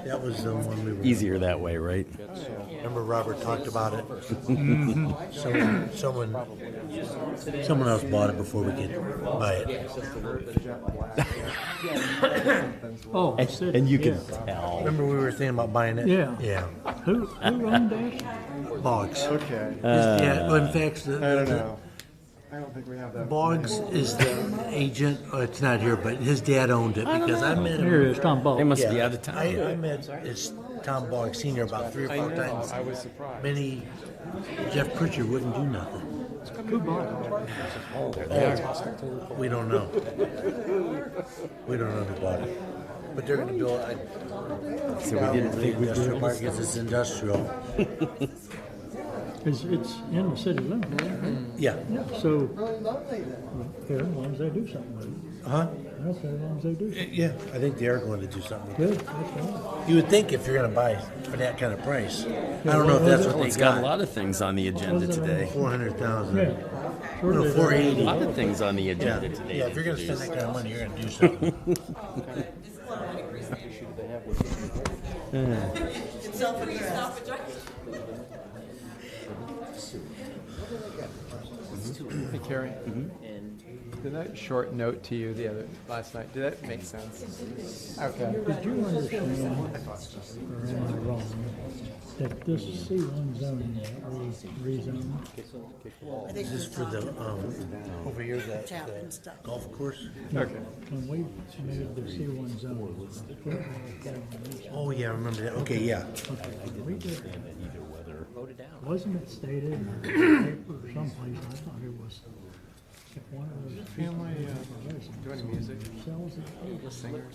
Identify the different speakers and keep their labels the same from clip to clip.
Speaker 1: That was the one we were.
Speaker 2: Easier that way, right?
Speaker 1: Remember Robert talked about it? Someone else bought it before we could buy it.
Speaker 3: Oh,
Speaker 2: And you can tell.
Speaker 1: Remember we were thinking about buying it?
Speaker 3: Yeah.
Speaker 1: Yeah.
Speaker 3: Who owned that?
Speaker 1: Boggs.
Speaker 4: Okay.
Speaker 1: Yeah, well, in fact,
Speaker 4: I don't know. I don't think we have that.
Speaker 1: Boggs is the agent. Oh, it's not here, but his dad owned it because I met him.
Speaker 3: Here it is, Tom Ball.
Speaker 2: They must be out of town.
Speaker 1: I met Tom Boggs Sr. about 3 or 4 times.
Speaker 4: I was surprised.
Speaker 1: Many Jeff Pritchard wouldn't do nothing.
Speaker 3: Who bought it?
Speaker 1: Oh, we don't know. We don't know who bought it. But they're going to build.
Speaker 2: So we didn't think we
Speaker 1: industrial park because it's industrial.
Speaker 3: It's in the city limits.
Speaker 1: Yeah.
Speaker 3: Yeah, so, fair, as long as they do something with it.
Speaker 1: Huh?
Speaker 3: Well, fair, as long as they do something.
Speaker 1: Yeah. I think they're going to do something with it.
Speaker 3: Good, that's fine.
Speaker 1: You would think if you're going to buy for that kind of price. I don't know if that's what
Speaker 2: Well,
Speaker 1: they
Speaker 2: it's got a
Speaker 1: got.
Speaker 2: lot of things on the agenda today.
Speaker 1: 400,000.
Speaker 3: Yeah. Sure
Speaker 1: No,
Speaker 3: they do.
Speaker 2: A
Speaker 1: 480.
Speaker 2: lot of things on the
Speaker 1: Yeah.
Speaker 2: agenda today.
Speaker 1: Yeah. If you're going to spend that kind of money, you're going to do something.
Speaker 4: Hey, Carrie. Did that short note to you last night? Did that make sense? Okay.
Speaker 3: Did you understand, or am I wrong, that this C1 zone that we rezoned,
Speaker 1: Is this for the, over here, the golf course?
Speaker 4: Okay.
Speaker 3: when we made the C1 zone,
Speaker 1: Oh, yeah, I remember that. Okay, yeah.
Speaker 3: we did, wasn't it stated in the paper or someplace, I thought it was, if one of those
Speaker 4: Family, do any music?
Speaker 3: sells it,
Speaker 4: Singers?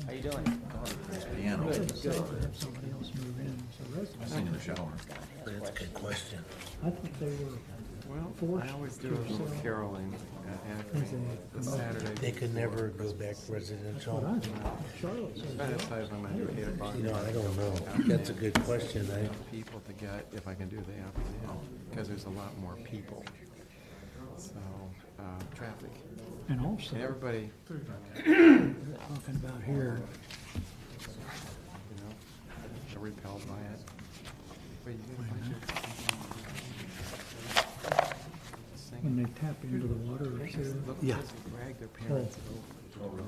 Speaker 5: How you doing?
Speaker 3: piano, have somebody else move in, so residents.
Speaker 1: That's a good question.
Speaker 3: I think they were
Speaker 4: Well,
Speaker 3: forced
Speaker 4: I always do
Speaker 3: to
Speaker 4: a little
Speaker 3: sell.
Speaker 4: caroling at the Saturday.
Speaker 1: They could never go back residential.
Speaker 3: What I thought, Charlotte said,
Speaker 4: I decide I'm gonna do 8 o'clock.
Speaker 1: You know, I don't know. That's a good question.
Speaker 4: People to get, if I can do the afternoon, because there's a lot more people. So, traffic.
Speaker 3: and also,
Speaker 4: And everybody,
Speaker 3: talking about here,
Speaker 4: you know, are repelled by it. But you didn't find it.
Speaker 3: when they tap into the water, it's here.
Speaker 4: Look,
Speaker 1: Yeah.
Speaker 4: kids will drag their parents over.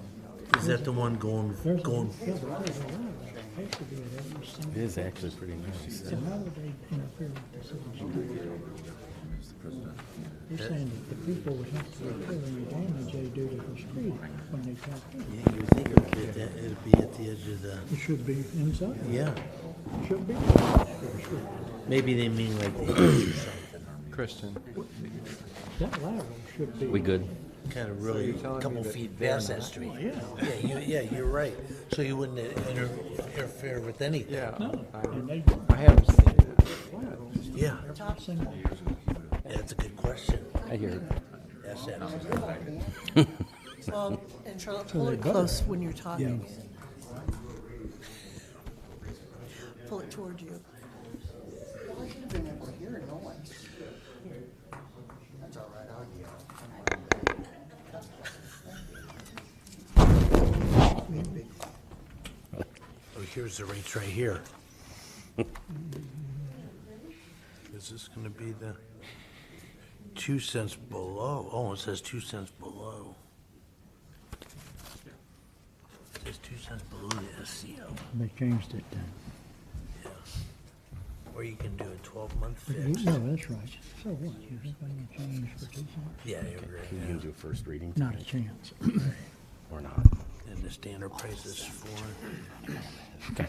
Speaker 1: Is that the one going?
Speaker 3: Yeah, but there's a lot of that. Supposed to be at every
Speaker 2: It
Speaker 3: single.
Speaker 2: is actually pretty nice.
Speaker 3: So how would they interfere with the city street? They're saying that the people would have to repair any damage they do to the street when they tap in.
Speaker 1: Yeah, you would think it'd be at the edge of the.
Speaker 3: It should be inside.
Speaker 1: Yeah.
Speaker 3: It should be.
Speaker 1: Maybe they mean like the edge or something.
Speaker 4: Christian,
Speaker 3: That lateral should be.
Speaker 2: We good?
Speaker 1: Kind of really
Speaker 4: you're telling
Speaker 1: a couple
Speaker 4: me that
Speaker 1: feet
Speaker 4: they're
Speaker 1: past that
Speaker 4: not?
Speaker 1: street. Yeah, you're right. So you wouldn't interfere with anything.
Speaker 4: yeah,
Speaker 3: And they,
Speaker 4: I haven't seen that.
Speaker 1: Yeah.
Speaker 3: top single.
Speaker 1: That's a good question.
Speaker 2: I hear it.
Speaker 1: That's it.
Speaker 6: And Charlotte, pull it close when you're talking. Pull it towards you.
Speaker 1: Oh, here's the rates right here. Is this going to be the 2 cents below? Oh, it says 2 cents below. It says 2 cents below the SCO.
Speaker 3: They changed it then.
Speaker 1: Yeah. Or you can do a 12-month fix.
Speaker 3: No, that's right. So what? You think I'm gonna change for 2 cents?
Speaker 1: Yeah, you're
Speaker 2: Can
Speaker 1: right.
Speaker 2: you do a first reading?
Speaker 3: Not a chance.
Speaker 2: Or not?
Speaker 1: And the standard price is 4.
Speaker 2: Okay.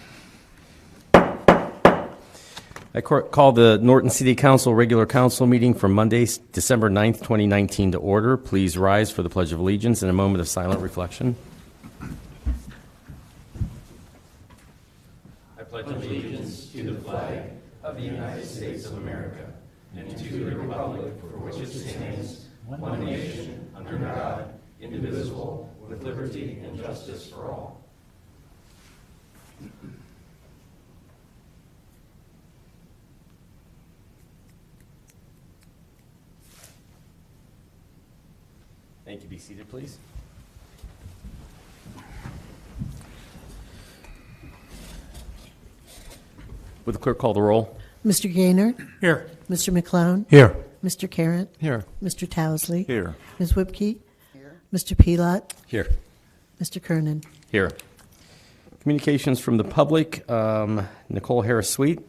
Speaker 2: I call the Norton City Council regular council meeting for Monday, December 9th, 2019 to order. Please rise for the Pledge of Allegiance and a moment of silent reflection. I pledge allegiance to the flag of the United States of America and to the republic for which it stands, one nation, under God, indivisible, with liberty and justice for all. Thank you. Be seated, please. Would the clerk call the roll?
Speaker 6: Mr. Gaynor?
Speaker 1: Here.
Speaker 6: Mr. McClone?
Speaker 1: Here.
Speaker 6: Mr. Carratt?
Speaker 4: Here.
Speaker 6: Mr. Towsley?
Speaker 4: Here.
Speaker 6: Ms. Whipke? Mr. Pelot?
Speaker 2: Here.
Speaker 6: Mr. Kernan?
Speaker 2: Here. Communications from the public. Nicole Harris-Sweet.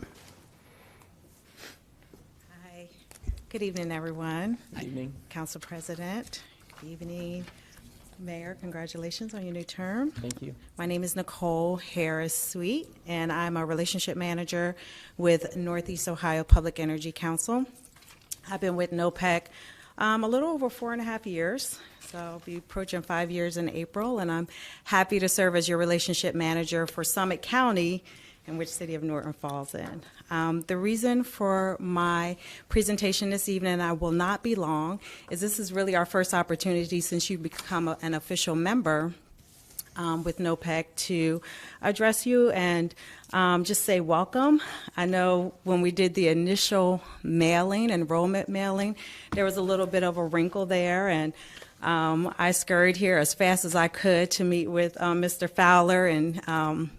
Speaker 5: Hi. Good evening, everyone. Good evening. Council President. Good evening, Mayor. Congratulations on your new term.
Speaker 2: Thank you.
Speaker 5: My name is Nicole Harris-Sweet, and I'm a relationship manager with Northeast Ohio Public Energy Council. I've been with NOPEC a little over 4.5 years, so I'll be approaching 5 years in April, and I'm happy to serve as your relationship manager for Summit County, in which City of Norton falls in. The reason for my presentation this evening, and I will not be long, is this is really our first opportunity since you've become an official member with NOPEC to address you and just say welcome. I know when we did the initial mailing, enrollment mailing, there was a little bit of a wrinkle there, and I scurried here as fast as I could to meet with Mr. Fowler and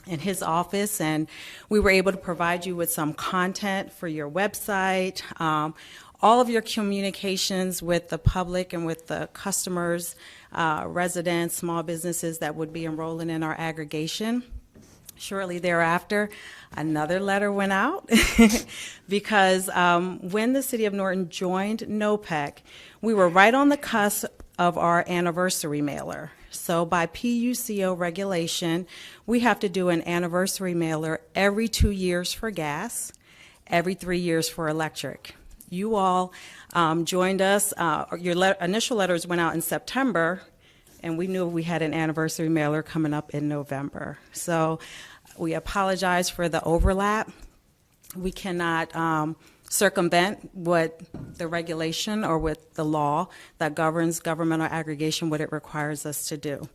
Speaker 5: in his office, and we were able to provide you with some content for your website, all of your communications with the public and with the customers, residents, small businesses that would be enrolling in our aggregation. Shortly thereafter, another letter went out because when the City of Norton joined NOPEC, we were right on the cusp of our anniversary mailer. So by PUCO regulation, we have to do an anniversary mailer every 2 years for gas, every 3 years for electric. You all joined us. Your initial letters went out in September, and we knew we had an anniversary mailer coming up in November. So we apologize for the overlap. We cannot circumvent what the regulation or with the law that governs governmental aggregation, what it requires us to do.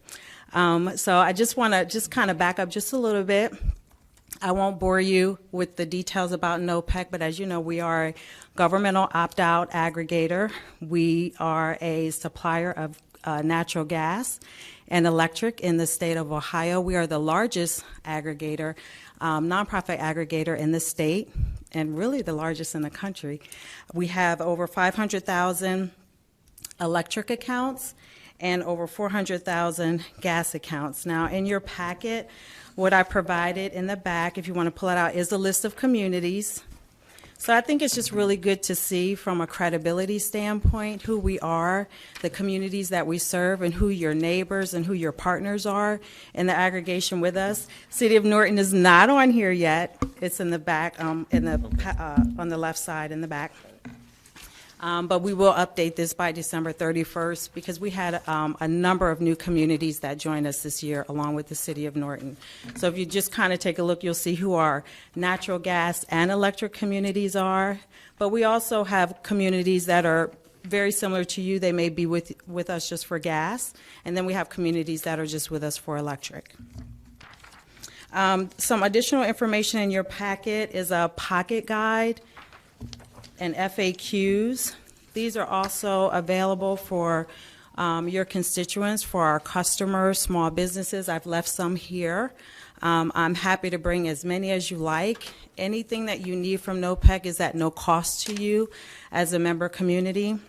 Speaker 5: So I just want to just kind of back up just a little bit. I won't bore you with the details about NOPEC, but as you know, we are a governmental opt-out aggregator. We are a supplier of natural gas and electric in the state of Ohio. We are the largest aggregator, nonprofit aggregator in the state, and really the largest in the country. We have over 500,000 electric accounts and over 400,000 gas accounts. Now, in your packet, what I provided in the back, if you want to pull it out, is a list of communities. So I think it's just really good to see from a credibility standpoint who we are, the communities that we serve, and who your neighbors and who your partners are in the aggregation with us. City of Norton is not on here yet. It's in the back, on the left side in the back. But we will update this by December 31st because we had a number of new communities that joined us this year along with the City of Norton. So if you just kind of take a look, you'll see who our natural gas and electric communities are. But we also have communities that are very similar to you. They may be with us just for gas. And then we have communities that are just with us for electric. Some additional information in your packet is a pocket guide and FAQs. These are also available for your constituents, for our customers, small businesses. I've left some here. I'm happy to bring as many as you like. Anything that you need from NOPEC is at no cost to you as a member community.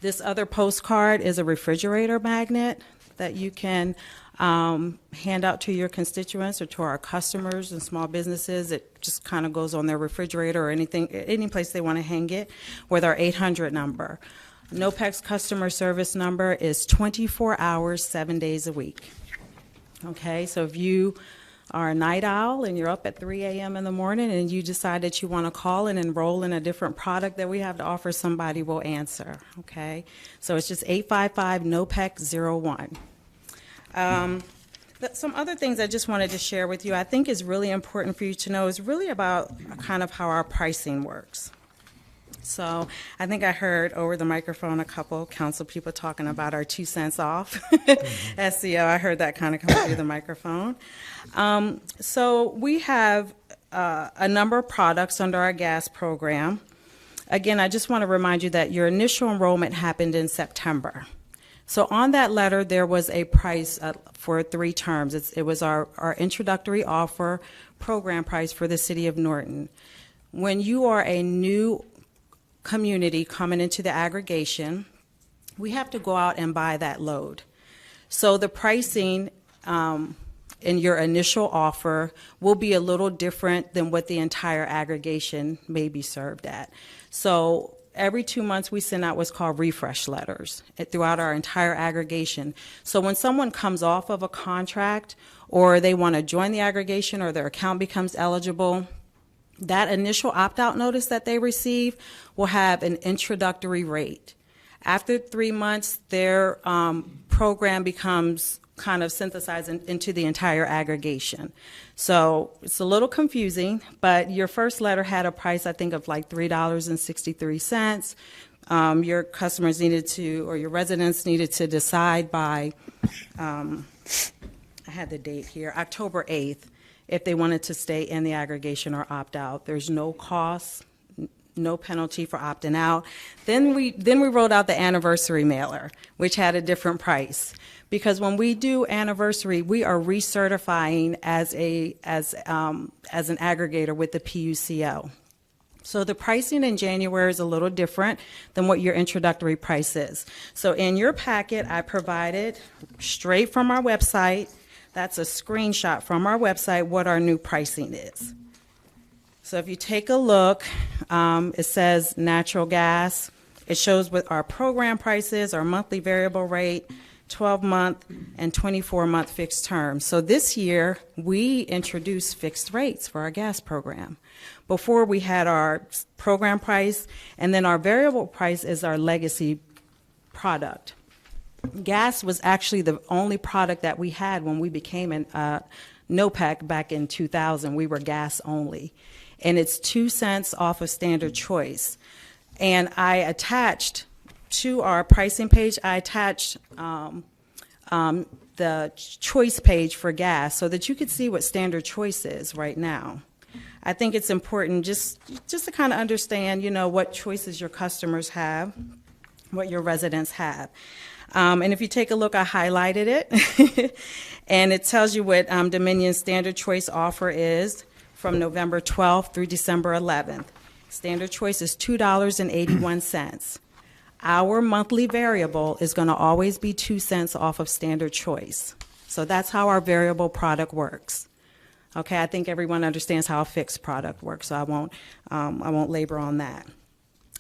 Speaker 5: This other postcard is a refrigerator magnet that you can hand out to your constituents or to our customers and small businesses. It just kind of goes on their refrigerator or anything, any place they want to hang it with our 800 number. NOPEC's customer service number is 24 hours, 7 days a week. Okay, so if you are a night owl and you're up at 3 a.m. in the morning and you decide that you want to call and enroll in a different product that we have to offer, somebody will answer. Okay, so it's just 855-NOPEC-01. Some other things I just wanted to share with you I think is really important for you to know is really about kind of how our pricing works. So I think I heard over the microphone a couple council people talking about our 2 cents off. SEO, I heard that kind of come through the microphone. So we have a number of products under our gas program. Again, I just want to remind you that your initial enrollment happened in September. So on that letter, there was a price for 3 terms. It was our introductory offer program price for the city of Norton. When you are a new community coming into the aggregation, we have to go out and buy that load. So the pricing in your initial offer will be a little different than what the entire aggregation may be served at. So every 2 months, we send out what's called refresh letters throughout our entire aggregation. So when someone comes off of a contract or they want to join the aggregation or their account becomes eligible, that initial opt-out notice that they receive will have an introductory rate. After 3 months, their program becomes kind of synthesized into the entire aggregation. So it's a little confusing, but your first letter had a price, I think, of like $3.63. Your customers needed to, or your residents needed to decide by, I had the date here, October 8th, if they wanted to stay in the aggregation or opt out. There's no cost, no penalty for opting out. Then we rolled out the anniversary mailer, which had a different price. Because when we do anniversary, we are recertifying as an aggregator with the PUCO. So the pricing in January is a little different than what your introductory price is. So in your packet, I provided straight from our website, that's a screenshot from our website, what our new pricing is. So if you take a look, it says natural gas. It shows what our program price is, our monthly variable rate, 12-month and 24-month fixed term. So this year, we introduced fixed rates for our gas program. Before, we had our program price, and then our variable price is our legacy product. Gas was actually the only product that we had when we became an NOPEC back in 2000. We were gas only. And it's 2 cents off of standard choice. And I attached to our pricing page, I attached the choice page for gas so that you could see what standard choice is right now. I think it's important just to kind of understand, what choices your customers have, what your residents have. And if you take a look, I highlighted it, and it tells you what Dominion's standard choice offer is from November 12th through December 11th. Standard choice is $2.81. Our monthly variable is going to always be 2 cents off of standard choice. So that's how our variable product works. Okay, I think everyone understands how a fixed product works, so I won't labor on that.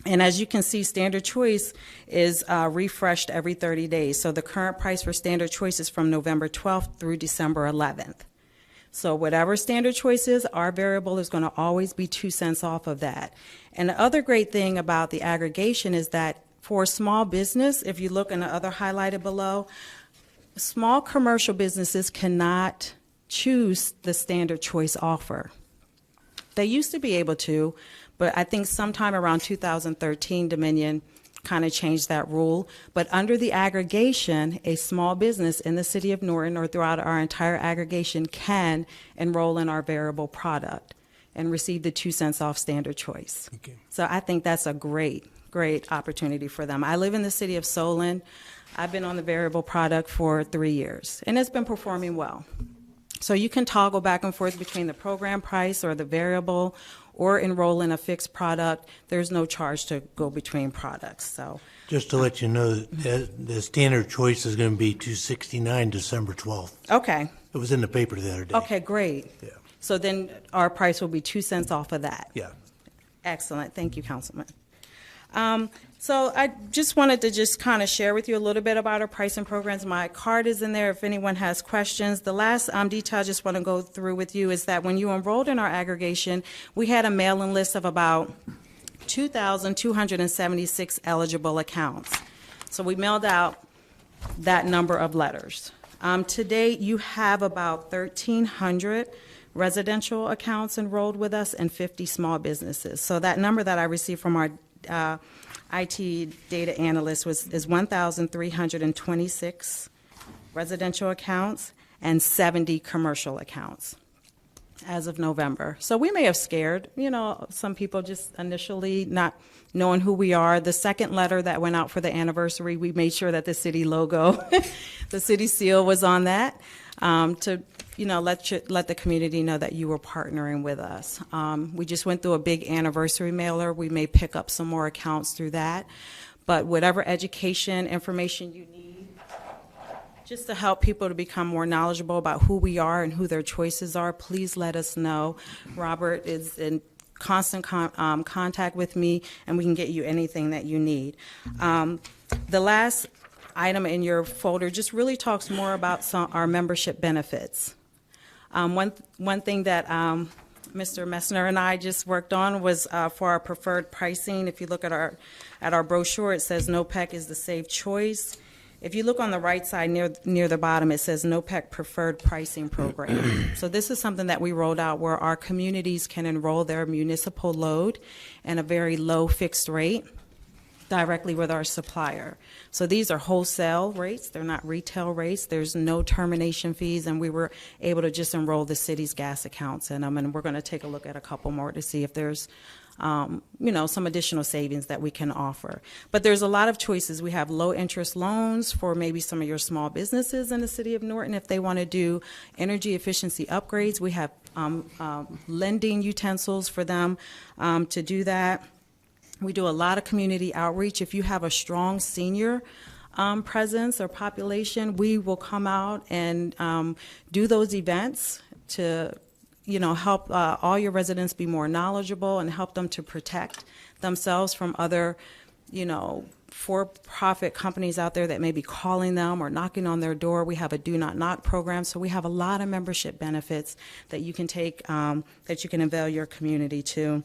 Speaker 5: And as you can see, standard choice is refreshed every 30 days. So the current price for standard choice is from November 12th through December 11th. So whatever standard choice is, our variable is going to always be 2 cents off of that. And the other great thing about the aggregation is that for small business, if you look in the other highlighted below, small commercial businesses cannot choose the standard choice offer. They used to be able to, but I think sometime around 2013, Dominion kind of changed that rule. But under the aggregation, a small business in the city of Norton or throughout our entire aggregation can enroll in our variable product and receive the 2 cents off standard choice.
Speaker 1: Okay.
Speaker 5: So I think that's a great opportunity for them. I live in the city of Solon. I've been on the variable product for 3 years, and it's been performing well. So you can toggle back and forth between the program price or the variable or enroll in a fixed product. There's no charge to go between products. So
Speaker 1: Just to let you know, the standard choice is going to be $2.69 December 12th.
Speaker 5: okay.
Speaker 1: It was in the paper the other day.
Speaker 5: Okay, great.
Speaker 1: Yeah.
Speaker 5: So then our price will be 2 cents off of that.
Speaker 1: Yeah.
Speaker 5: Excellent. Thank you, Councilman. So I just wanted to just kind of share with you a little bit about our pricing programs. My card is in there if anyone has questions. The last detail I just want to go through with you is that when you enrolled in our aggregation, we had a mailing list of about 2,276 eligible accounts. So we mailed out that number of letters. To date, you have about 1,300 residential accounts enrolled with us and 50 small businesses. So that number that I received from our IT data analyst is 1,326 residential accounts and 70 commercial accounts. as of November. So we may have scared, some people just initially not knowing who we are. The second letter that went out for the anniversary, we made sure that the city logo, the city seal was on that, to let the community know that you were partnering with us. We just went through a big anniversary mailer. We may pick up some more accounts through that. But whatever education, information you need, just to help people to become more knowledgeable about who we are and who their choices are, please let us know. Robert is in constant contact with me, and we can get you anything that you need. The last item in your folder just really talks more about our membership benefits. One thing that Mr. Messner and I just worked on was for our preferred pricing. If you look at our brochure, it says NOPEC is the safe choice. If you look on the right side near the bottom, it says NOPEC Preferred Pricing Program. So this is something that we rolled out where our communities can enroll their municipal load in a very low fixed rate directly with our supplier. So these are wholesale rates. They're not retail rates. There's no termination fees, and we were able to just enroll the city's gas accounts in them. And we're going to take a look at a couple more to see if there's some additional savings that we can offer. But there's a lot of choices. We have low interest loans for maybe some of your small businesses in the city of Norton if they want to do energy efficiency upgrades. We have lending utensils for them to do that. We do a lot of community outreach. If you have a strong senior presence or population, we will come out and do those events to help all your residents be more knowledgeable and help them to protect themselves from other, for-profit companies out there that may be calling them or knocking on their door. We have a do not knock program, so we have a lot of membership benefits that you can take, that you can avail your community to.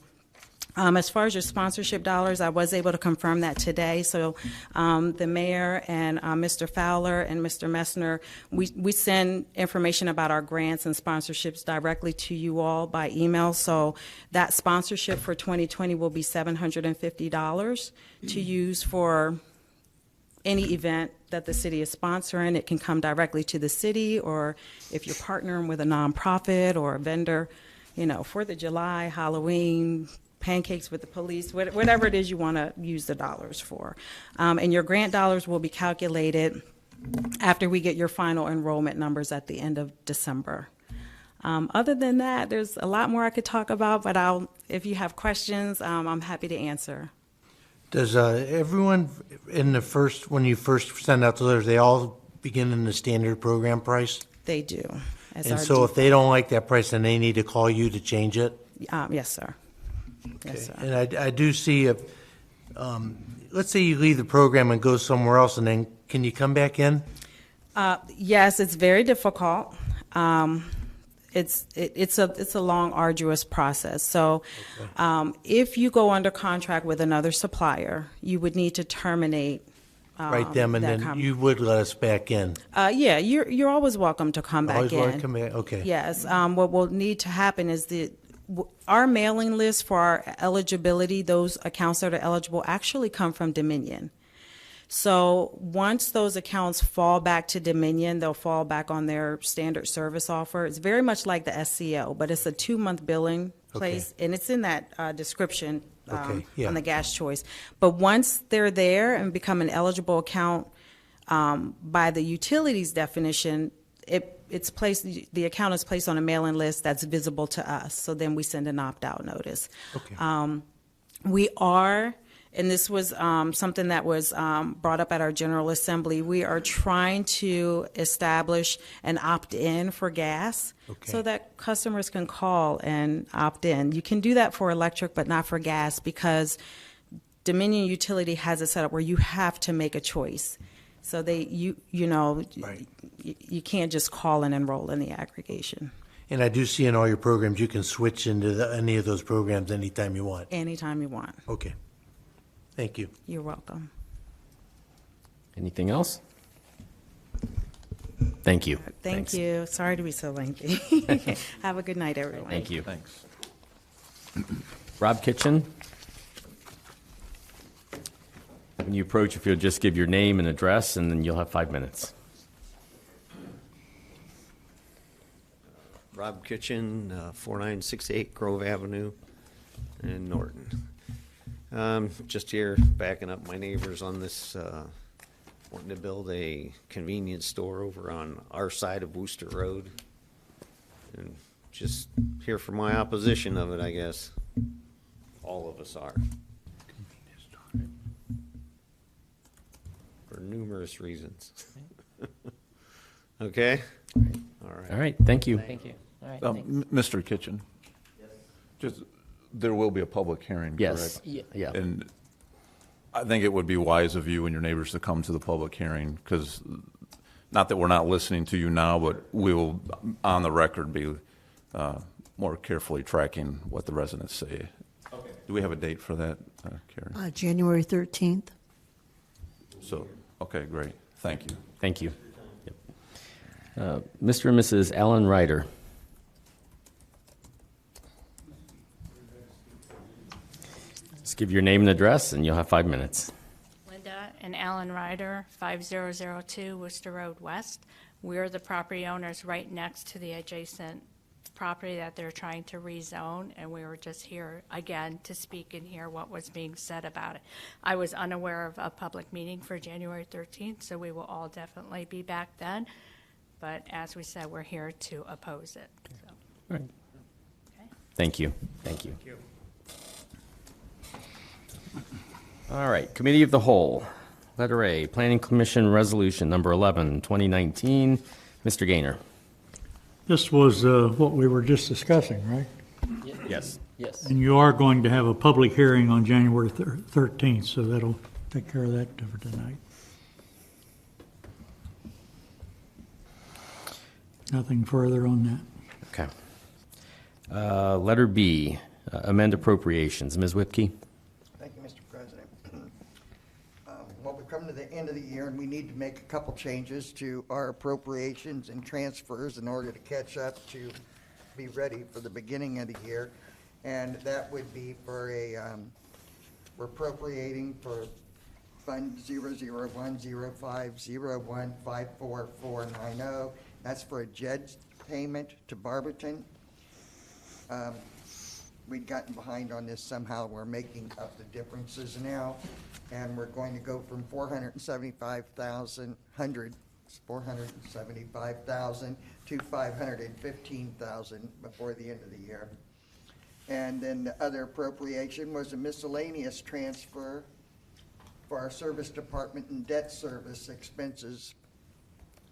Speaker 5: As far as your sponsorship dollars, I was able to confirm that today. So the mayor and Mr. Fowler and Mr. Messner, we send information about our grants and sponsorships directly to you all by email. So that sponsorship for 2020 will be $750 to use for any event that the city is sponsoring. It can come directly to the city, or if you're partnering with a nonprofit or a vendor, 4th of July, Halloween, pancakes with the police, whatever it is you want to use the dollars for. And your grant dollars will be calculated after we get your final enrollment numbers at the end of December. Other than that, there's a lot more I could talk about, but if you have questions, I'm happy to answer.
Speaker 1: Does everyone when you first send out the letters, they all begin in the standard program price?
Speaker 5: They do.
Speaker 1: And so if they don't like that price, then they need to call you to change it?
Speaker 5: Yes, sir. Yes, sir.
Speaker 1: And I do see if, let's say you leave the program and go somewhere else, and then can you come back in?
Speaker 5: Yes, it's very difficult. It's a long, arduous process. So if you go under contract with another supplier, you would need to terminate
Speaker 1: Right, them, and then you would let us back in.
Speaker 5: Yeah, you're always welcome to come back
Speaker 1: Always
Speaker 5: in.
Speaker 1: welcome to come back, okay.
Speaker 5: Yes. What will need to happen is our mailing list for our eligibility, those accounts that are eligible, actually come from Dominion. So once those accounts fall back to Dominion, they'll fall back on their standard service offer. It's very much like the SCO, but it's a 2-month billing place, and it's in that description on the gas choice. But once they're there and become an eligible account by the utilities definition, the account is placed on a mailing list that's visible to us. So then we send an opt-out notice.
Speaker 1: Okay.
Speaker 5: We are, and this was something that was brought up at our General Assembly, we are trying to establish an opt-in for gas so that customers can call and opt in. You can do that for electric, but not for gas, because Dominion Utility has it set up where you have to make a choice. So you can't just call and enroll in the aggregation.
Speaker 1: And I do see in all your programs, you can switch into any of those programs anytime you want.
Speaker 5: Anytime you want.
Speaker 1: Okay. Thank you.
Speaker 5: You're welcome.
Speaker 2: Anything else? Thank you.
Speaker 5: Thank you. Sorry to be so lengthy. Have a good night, everyone.
Speaker 2: Thank you.
Speaker 4: Thanks.
Speaker 2: Rob Kitchen. When you approach, if you'll just give your name and address, and then you'll have 5 minutes.
Speaker 7: Rob Kitchen, 4968 Grove Avenue in Norton. Just here backing up my neighbors on this, wanting to build a convenience store over on our side of Wooster Road. And just here for my opposition of it, I guess. All of us are. For numerous reasons. Okay? All right.
Speaker 8: All right, thank you.
Speaker 9: Thank you. All right,
Speaker 10: Mr. Kitchen? Just, there will be a public hearing,
Speaker 8: Yes.
Speaker 10: correct?
Speaker 8: Yeah.
Speaker 10: And I think it would be wise of you and your neighbors to come to the public hearing, because not that we're not listening to you now, but we will, on the record, be more carefully tracking what the residents say. Okay. Do we have a date for that, Carrie?
Speaker 6: January 13th.
Speaker 10: So, okay, great. Thank you.
Speaker 8: Thank you. Yep. Mr. and Mrs. Alan Ryder. Just give your name and address, and you'll have 5 minutes.
Speaker 11: Linda and Alan Ryder, 5002 Worcester Road West. We're the property owners right next to the adjacent property that they're trying to rezone, and we were just here again to speak and hear what was being said about it. I was unaware of a public meeting for January 13th, so we will all definitely be back then. But as we said, we're here to oppose it. So.
Speaker 8: All right.
Speaker 11: Okay.
Speaker 8: Thank you. Thank you. All right, Committee of the Whole. Letter A, Planning Commission Resolution Number 11, 2019. Mr. Gaynor.
Speaker 3: This was what we were just discussing, right?
Speaker 8: Yes.
Speaker 9: yes.
Speaker 3: And you are going to have a public hearing on January 13th, so that'll take care of that for tonight. Nothing further on that.
Speaker 8: Okay. Letter B, amend appropriations. Ms. Whipke?
Speaker 12: Thank you, Mr. President. Well, we've come to the end of the year, and we need to make a couple changes to our appropriations and transfers in order to catch up to be ready for the beginning of the year. And that would be for we're appropriating for Fund 0010501544490. That's for a JED payment to Barberton. We'd gotten behind on this somehow. We're making up the differences now, and we're going to go from $475,000 to $515,000 before the end of the year. And then the other appropriation was a miscellaneous transfer for our service department and debt service expenses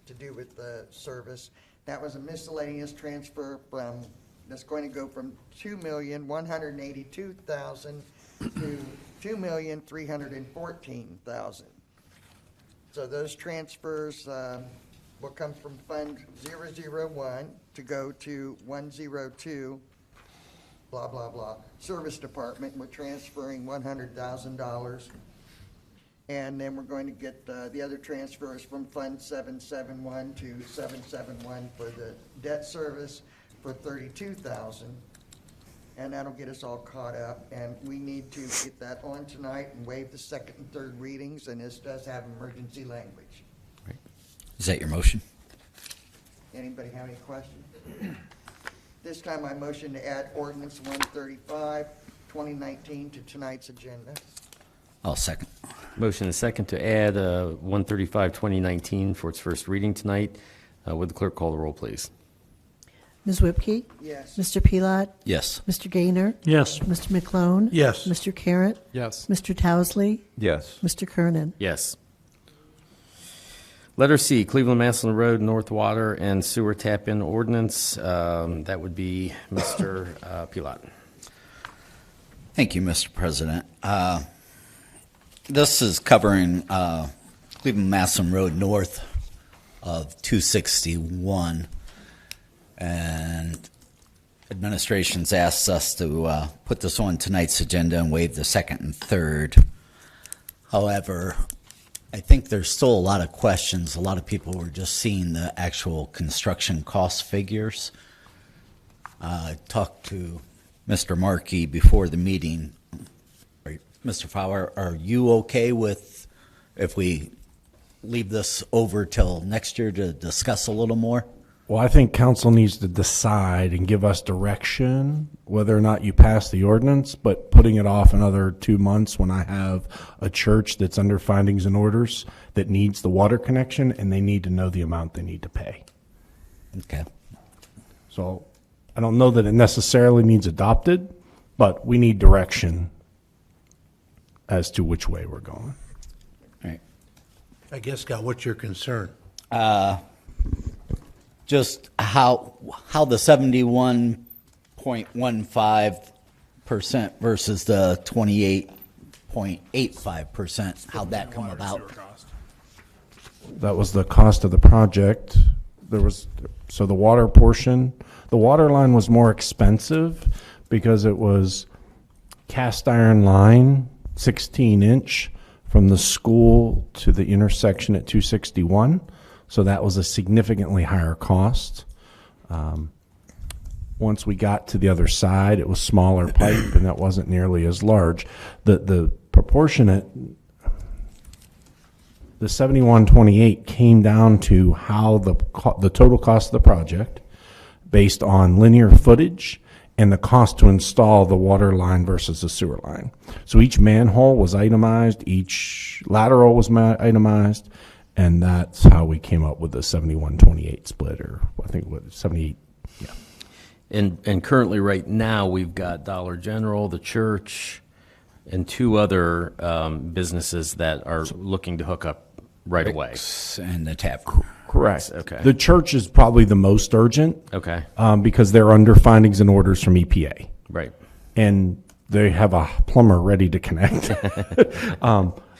Speaker 12: to do with the service. That was a miscellaneous transfer from, that's going to go from $2,182,000 to $2,314,000. So those transfers will come from Fund 001 to go to 102, blah, blah, blah. Service Department, we're transferring $100,000. And then we're going to get the other transfers from Fund 771 to 771 for the debt service for $32,000. And that'll get us all caught up. And we need to get that on tonight and waive the second and third readings. And this does have emergency language.
Speaker 8: Right.
Speaker 9: Is that your motion?
Speaker 12: Anybody have any questions? This time I motion to add ordinance 135, 2019 to tonight's agenda.
Speaker 9: I'll second.
Speaker 8: Motion and second to add 135, 2019 for its first reading tonight. Would the clerk call the roll, please?
Speaker 6: Ms. Whipke?
Speaker 12: Yes.
Speaker 6: Mr. Pilat?
Speaker 9: Yes.
Speaker 6: Mr. Gaynor?
Speaker 3: Yes.
Speaker 6: Mr. McClone?
Speaker 1: Yes.
Speaker 6: Mr. Carrot?
Speaker 4: Yes.
Speaker 6: Mr. Towsley?
Speaker 10: Yes.
Speaker 6: Mr. Kernan?
Speaker 8: Yes. Letter C, Cleveland Maslin Road, North Water and Sewer Tap-In Ordinance. That would be Mr. Pilat.
Speaker 9: Thank you, Mr. President. This is covering Cleveland Maslin Road north of 261. And administration's asked us to put this on tonight's agenda and waive the second and third. However, I think there's still a lot of questions. A lot of people were just seeing the actual construction cost figures. I talked to Mr. Markey before the meeting. Mr. Fowler, are you okay with if we leave this over till next year to discuss a little more?
Speaker 13: Well, I think council needs to decide and give us direction whether or not you pass the ordinance, but putting it off another 2 months when I have a church that's under findings and orders that needs the water connection and they need to know the amount they need to pay.
Speaker 9: Okay.
Speaker 13: So I don't know that it necessarily needs adopted, but we need direction as to which way we're going.
Speaker 9: Right.
Speaker 1: I guess, Scott, what's your concern?
Speaker 9: Just how the 71.15% versus the 28.85%, how'd that come about?
Speaker 13: That was the cost of the project. So the water portion, the water line was more expensive because it was cast iron line, 16-inch from the school to the intersection at 261. So that was a significantly higher cost. Once we got to the other side, it was smaller pipe, and that wasn't nearly as large. The proportionate, the 7128 came down to how the total cost of the project, based on linear footage and the cost to install the water line versus the sewer line. So each manhole was itemized, each lateral was itemized. And that's how we came up with the 7128 split, or I think what 78. Yeah.
Speaker 8: And currently, right now, we've got Dollar General, the church, and 2 other businesses that are looking to hook up right away.
Speaker 9: And the tap.
Speaker 13: Correct.
Speaker 8: Okay.
Speaker 13: The church is probably the most urgent.
Speaker 8: Okay.
Speaker 13: Because they're under findings and orders from EPA.
Speaker 8: Right.
Speaker 13: And they have a plumber ready to connect.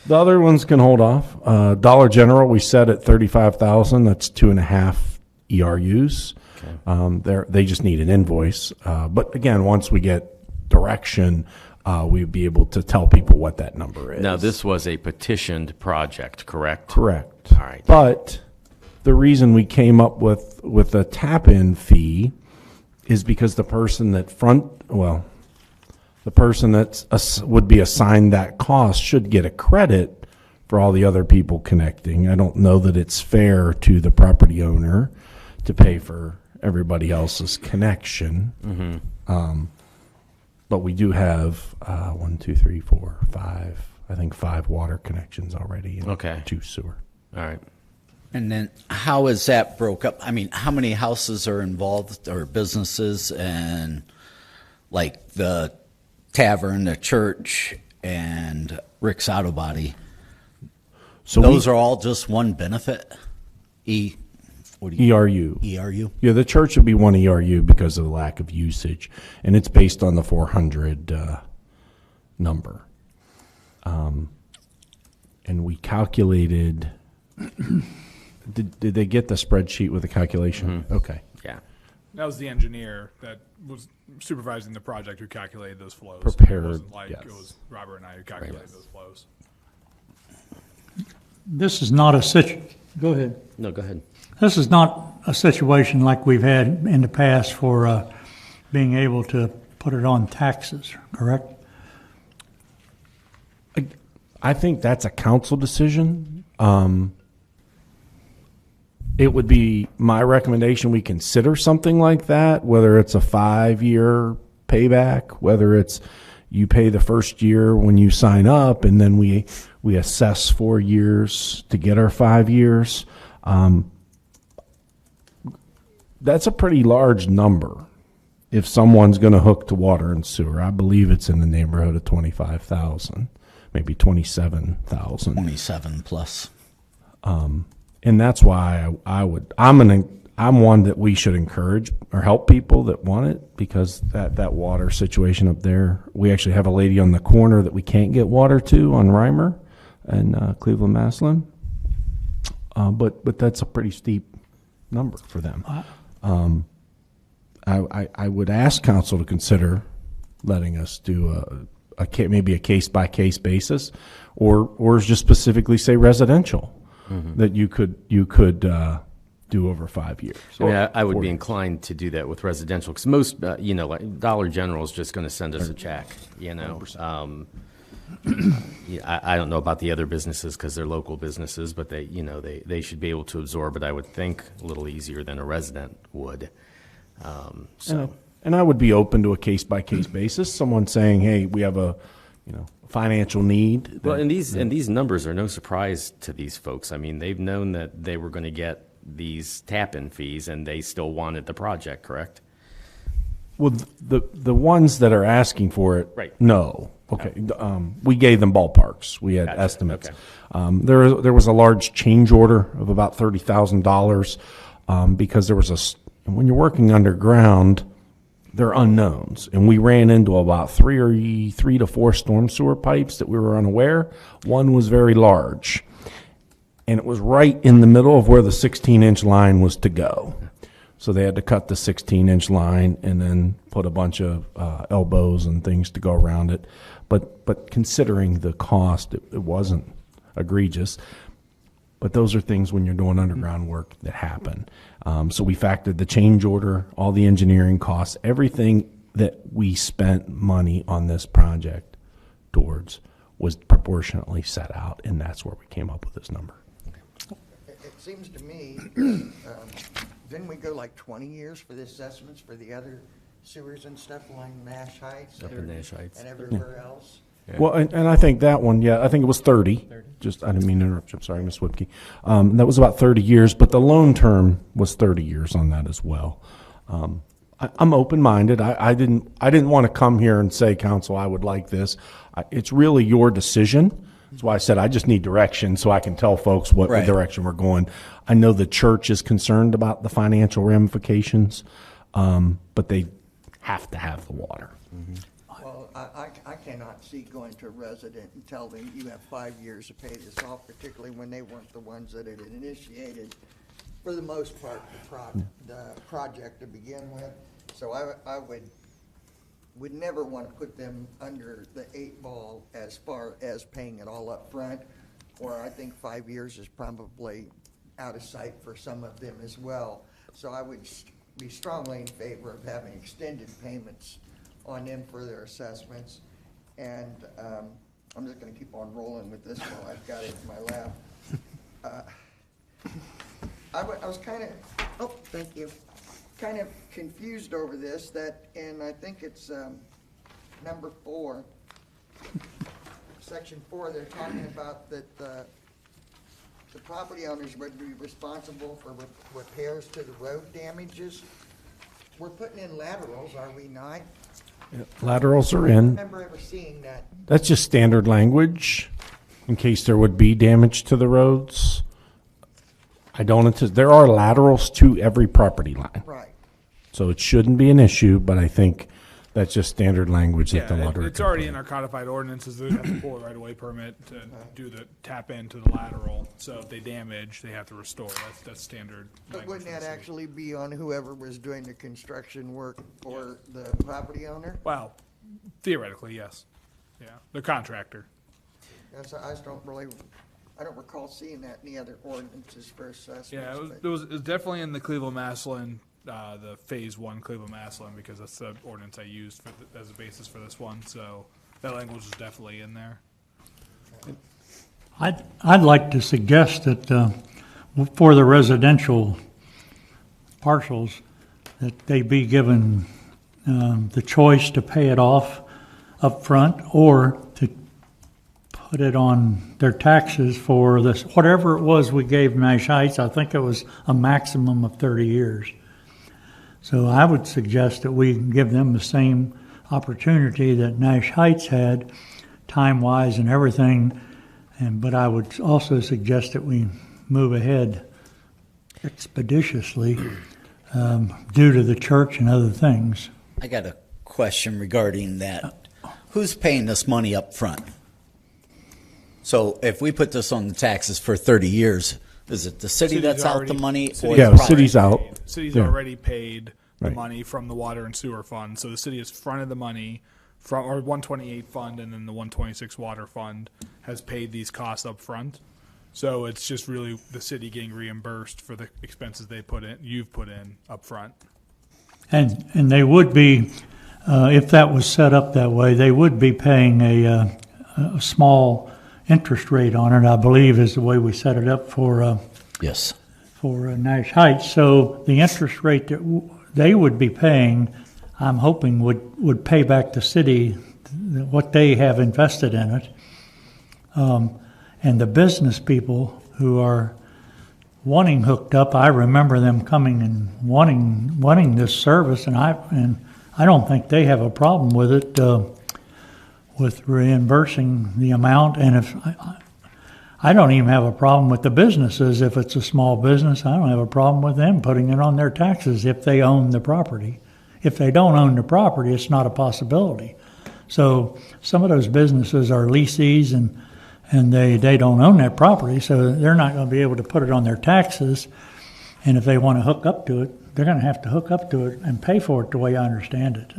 Speaker 13: The other ones can hold off. Dollar General, we set at 35,000. That's 2.5 ERUs. Okay. They just need an invoice. But again, once we get direction, we'd be able to tell people what that number is.
Speaker 8: Now, this was a petitioned project, correct?
Speaker 13: Correct.
Speaker 8: All right.
Speaker 13: But the reason we came up with a tap-in fee is because the person that would be assigned that cost should get a credit for all the other people connecting. I don't know that it's fair to the property owner to pay for everybody else's connection. Mm-hmm. But we do have 1, 2, 3, 4, 5. I think 5 water connections already. And 2 sewer.
Speaker 8: All right.
Speaker 9: And then how is that broke up? I mean, how many houses are involved or businesses, and like the tavern, the church, and Rick's Auto Body? So those are all just one benefit?
Speaker 13: ERU.
Speaker 9: ERU?
Speaker 13: Yeah, the church would be one ERU because of the lack of usage, and it's based on the 400 number. And we calculated. Did they get the spreadsheet with the calculation? Mm-hmm. Okay.
Speaker 8: Yeah.
Speaker 14: That was the engineer that was supervising the project who calculated those flows.
Speaker 13: Prepared.
Speaker 14: It wasn't like
Speaker 13: yes.
Speaker 14: it was Robert and I who calculated those flows.
Speaker 3: This is not go ahead.
Speaker 8: No, go ahead.
Speaker 3: This is not a situation like we've had in the past for being able to put it on taxes, correct?
Speaker 13: I think that's a council decision. It would be my recommendation we consider something like that, whether it's a 5-year payback, whether it's you pay the first year when you sign up, and then we assess 4 years to get our 5 years. That's a pretty large number. If someone's going to hook to water and sewer, I believe it's in the neighborhood of 25,000, maybe 27,000.
Speaker 9: 27 plus.
Speaker 13: And that's why I'm one that we should encourage or help people that want it, because that water situation up there, we actually have a lady on the corner that we can't get water to on Reimer and Cleveland Maslin. But that's a pretty steep number for them. I would ask council to consider letting us do maybe a case-by-case basis, or just specifically say residential. Mm-hmm. That you could do over 5 years.
Speaker 8: I mean, I would be inclined to do that with residential, because most, like Dollar General is just going to send us a check, Yeah, I don't know about the other businesses because they're local businesses, but they should be able to absorb it, I would think, a little easier than a resident would.
Speaker 13: And I would be open to a case-by-case basis, someone saying, hey, we have a, financial need.
Speaker 8: Well, and these numbers are no surprise to these folks. I mean, they've known that they were going to get these tap-in fees, and they still wanted the project, correct?
Speaker 13: Well, the ones that are asking for it,
Speaker 8: Right.
Speaker 13: No. Okay. We gave them ballparks. We had
Speaker 8: Gotcha.
Speaker 13: estimates.
Speaker 8: Okay.
Speaker 13: There was a large change order of about $30,000 because there was when you're working underground, they're unknowns, and we ran into about three to four storm sewer pipes that we were unaware. One was very large, and it was right in the middle of where the 16-inch line was to go. So they had to cut the 16-inch line and then put a bunch of elbows and things to go around it. But considering the cost, it wasn't egregious. But those are things when you're doing underground work that happen. So we factored the change order, all the engineering costs, everything that we spent money on this project towards was proportionately set out, and that's where we came up with this number.
Speaker 12: It seems to me, didn't we go like 20 years for the assessments for the other sewers and stuff along Nash Heights?
Speaker 8: Up in Nash Heights.
Speaker 12: And everywhere else?
Speaker 13: Yeah. Well, and I think that one, I think it was 30. I didn't mean to interrupt you. I'm sorry, Ms. Whipke. That was about 30 years, but the loan term was 30 years on that as well. I'm open-minded. I didn't want to come here and say, council, I would like this. It's really your decision. That's why I said I just need direction so I can tell folks what direction we're going. I know the church is concerned about the financial ramifications, but they have to have the water.
Speaker 12: Mm-hmm. Well, I cannot see going to a resident and tell them you have 5 years to pay this off, particularly when they weren't the ones that had initiated, for the most part, the project to begin with. So I would never want to put them under the 8 ball as far as paying it all up front, or I think 5 years is probably out of sight for some of them as well. So I would be strongly in favor of having extended payments on them for their assessments. And I'm just going to keep on rolling with this while I've got it in my lap. I was kind of, thank you, kind of confused over this, and I think it's number 4, section 4, they're talking about that the property owners would be responsible for repairs to the road damages. We're putting in laterals, are we not?
Speaker 13: Laterals are
Speaker 12: I don't
Speaker 13: in.
Speaker 12: remember ever seeing that.
Speaker 13: That's just standard language in case there would be damage to the roads. There are laterals to every property line.
Speaker 12: Right.
Speaker 13: So it shouldn't be an issue, but I think that's just standard language that the
Speaker 14: Yeah,
Speaker 13: water.
Speaker 14: it's already in our codified ordinances. They have to pull a right-of-way permit to do the tap into the lateral. So if they damage, they have to restore. That's standard.
Speaker 12: But
Speaker 14: language
Speaker 12: wouldn't
Speaker 14: from
Speaker 12: that
Speaker 14: the city.
Speaker 12: actually be on whoever was doing the construction work for the property owner?
Speaker 14: Well, theoretically, yes. Yeah, the contractor.
Speaker 12: That's, I just I don't recall seeing that in the other ordinances for assessments.
Speaker 14: Yeah,
Speaker 12: but-
Speaker 14: it was definitely in the Cleveland-Massillon, the Phase 1 Cleveland-Massillon, because that's the ordinance I used as a basis for this one. So that language is definitely in there.
Speaker 3: I'd like to suggest that for the residential parcels, that they be given the choice to pay it off up front or to put it on their taxes for this, whatever it was we gave Nash Heights. I think it was a maximum of 30 years. So I would suggest that we give them the same opportunity that Nash Heights had, time-wise and everything. But I would also suggest that we move ahead expeditiously due to the church and other things.
Speaker 9: I got a question regarding that. Who's paying this money up front? So if we put this on the taxes for 30 years, is it the city that's out the money? Or
Speaker 13: Yeah, the city's out.
Speaker 14: City's
Speaker 13: Yeah.
Speaker 14: already paid the
Speaker 13: Right.
Speaker 14: money from the water and sewer fund, so the city has fronted the money from our 128 fund, and then the 126 water fund has paid these costs up front. So it's just really the city getting reimbursed for the expenses you've put in up front.
Speaker 3: And they would be, if that was set up that way, they would be paying a a small interest rate on it, I believe, is the way we set it up for
Speaker 9: Yes.
Speaker 3: Nash Heights. So the interest rate that they would be paying, I'm hoping would pay back the city what they have invested in it. And the business people who are wanting hooked up, I remember them coming and wanting this service, and I don't think they have a problem with it, with reimbursing the amount. And if I don't even have a problem with the businesses. If it's a small business, I don't have a problem with them putting it on their taxes if they own the property. If they don't own the property, it's not a possibility. So some of those businesses are leasees and they don't own that property, so they're not going to be able to put it on their taxes. And if they want to hook up to it, they're going to have to hook up to it and pay for it the way I understand it.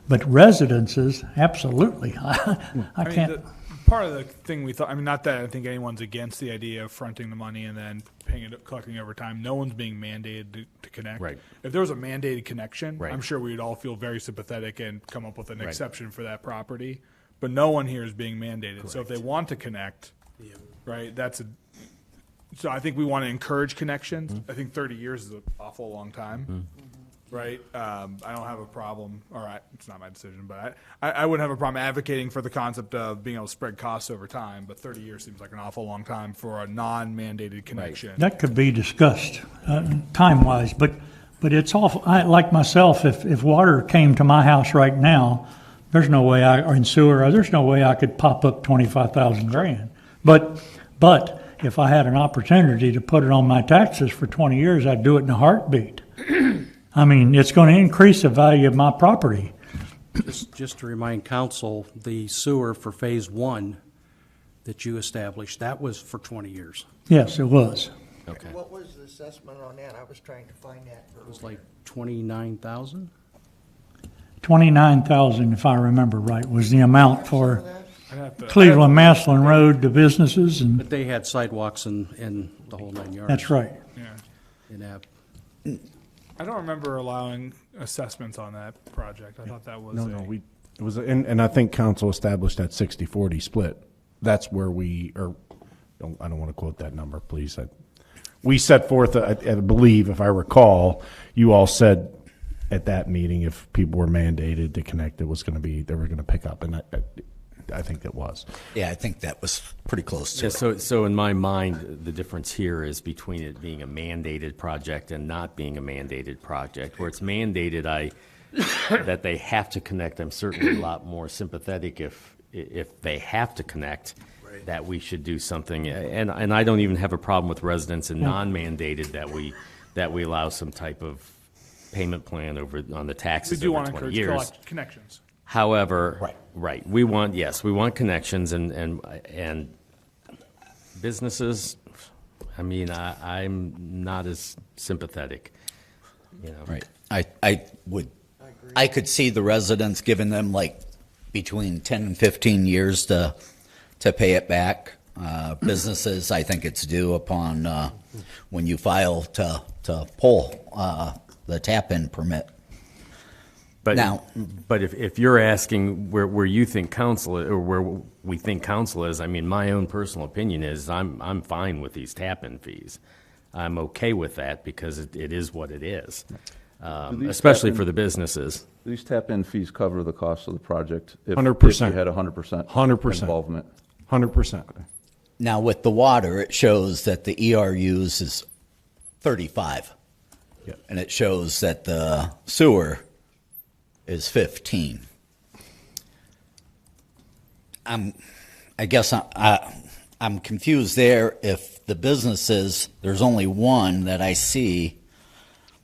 Speaker 3: But residences, absolutely. I can't.
Speaker 14: Part of the thing we thought, I mean, not that I think anyone's against the idea of fronting the money and then paying it, collecting over time. No one's being mandated to connect.
Speaker 8: Right.
Speaker 14: If there was a mandated connection,
Speaker 8: Right.
Speaker 14: I'm sure we would all feel very sympathetic and come up with an
Speaker 8: Right.
Speaker 14: exception for that property. But no one here is being mandated. So if they want to connect, right, so I think we want to encourage connections.
Speaker 8: Mm-hmm.
Speaker 14: I think 30 years is an awful long time. Right? I don't have a problem. All right, it's not my decision, but I wouldn't have a problem advocating for the concept of being able to spread costs over time. But 30 years seems like an awful long time for a non-mandated connection.
Speaker 3: That could be discussed time-wise, but it's awful. Like myself, if water came to my house right now, there's no way or in sewer, there's no way I could pop up 25,000 grand. But if I had an opportunity to put it on my taxes for 20 years, I'd do it in a heartbeat. I mean, it's going to increase the value of my property.
Speaker 15: Just to remind council, the sewer for phase one that you established, that was for 20 years.
Speaker 3: Yes, it was.
Speaker 8: Okay.
Speaker 12: What was the assessment on that? I was trying to find that.
Speaker 15: It was like 29,000?
Speaker 3: 29,000, if I remember right, was the amount for
Speaker 14: I'd have to-
Speaker 3: Cleveland Maslin Road to businesses, and
Speaker 15: But they had sidewalks and the whole 9 yards.
Speaker 3: that's right.
Speaker 14: Yeah.
Speaker 15: In that.
Speaker 14: I don't remember allowing assessments on that project. I thought that was
Speaker 13: It was, and I think council established that 60-40 split. That's where I don't want to quote that number, please. We set forth, I believe, if I recall, you all said at that meeting if people were mandated to connect, they were going to pick up, and I think that was.
Speaker 9: Yeah, I think that was pretty close to
Speaker 8: Yeah,
Speaker 9: it.
Speaker 8: so in my mind, the difference here is between it being a mandated project and not being a mandated project. Where it's mandated, that they have to connect, I'm certainly a lot more sympathetic if they have to connect, that we should do something. And I don't even have a problem with residents and non-mandated that we allow some type of payment plan on the
Speaker 14: we
Speaker 8: taxes
Speaker 14: do
Speaker 8: over
Speaker 14: want to
Speaker 8: 20
Speaker 14: encourage
Speaker 8: years.
Speaker 14: connections.
Speaker 8: However, right, we want connections and businesses. I mean, I'm not as sympathetic, you know.
Speaker 9: Right. I could see the residents giving them like between 10 and 15 years to pay it back. Businesses, I think it's due upon when you file to pull the tap-in permit.
Speaker 8: But
Speaker 9: Now-
Speaker 8: but if you're asking where you think council or where we think council is, I mean, my own personal opinion is I'm fine with these tap-in fees. I'm okay with that because it is what it is,
Speaker 10: these
Speaker 8: especially
Speaker 10: tap-in-
Speaker 8: for the businesses.
Speaker 10: These tap-in fees cover the cost of the project? If
Speaker 13: 100%.
Speaker 10: If you had 100%?
Speaker 13: 100%.
Speaker 10: Involvement?
Speaker 13: 100%.
Speaker 9: Now, with the water, it shows that the ERUs is 35.
Speaker 13: Yep.
Speaker 9: And it shows that the sewer is 15. I guess I'm confused there. If the businesses, there's only one that I see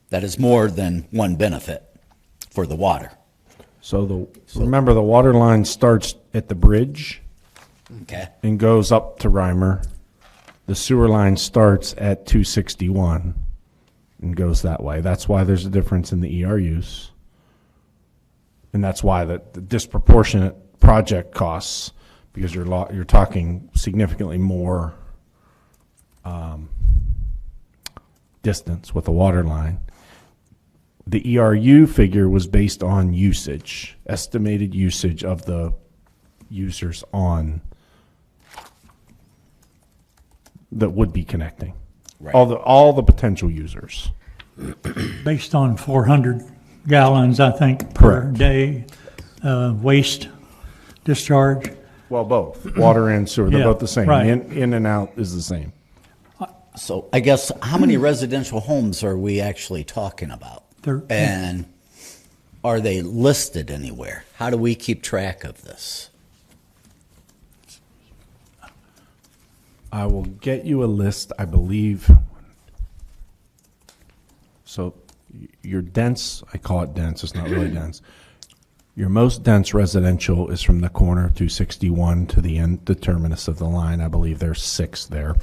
Speaker 9: that is more than one benefit for the water.
Speaker 13: So remember, the water line starts at the bridge
Speaker 9: Okay.
Speaker 13: and goes up to Reimer. The sewer line starts at 261 and goes that way. That's why there's a difference in the ERUs. And that's why the disproportionate project costs, because you're talking significantly more distance with the water line. The ERU figure was based on usage, estimated usage of the users on that would be connecting.
Speaker 9: Right.
Speaker 13: All the potential users.
Speaker 3: Based on 400 gallons, I think, per
Speaker 13: Correct.
Speaker 3: day, waste discharge.
Speaker 13: Well, both water and sewer. They're
Speaker 3: Yeah,
Speaker 13: both the same.
Speaker 3: right.
Speaker 13: In and out is the same.
Speaker 9: So I guess how many residential homes are we actually talking about? And are they listed anywhere? How do we keep track of this?
Speaker 13: I will get you a list, I believe. So your dense, I call it dense, it's not really dense. Your most dense residential is from the corner of 261 to the end, the terminus of the line. I believe there's 6 there.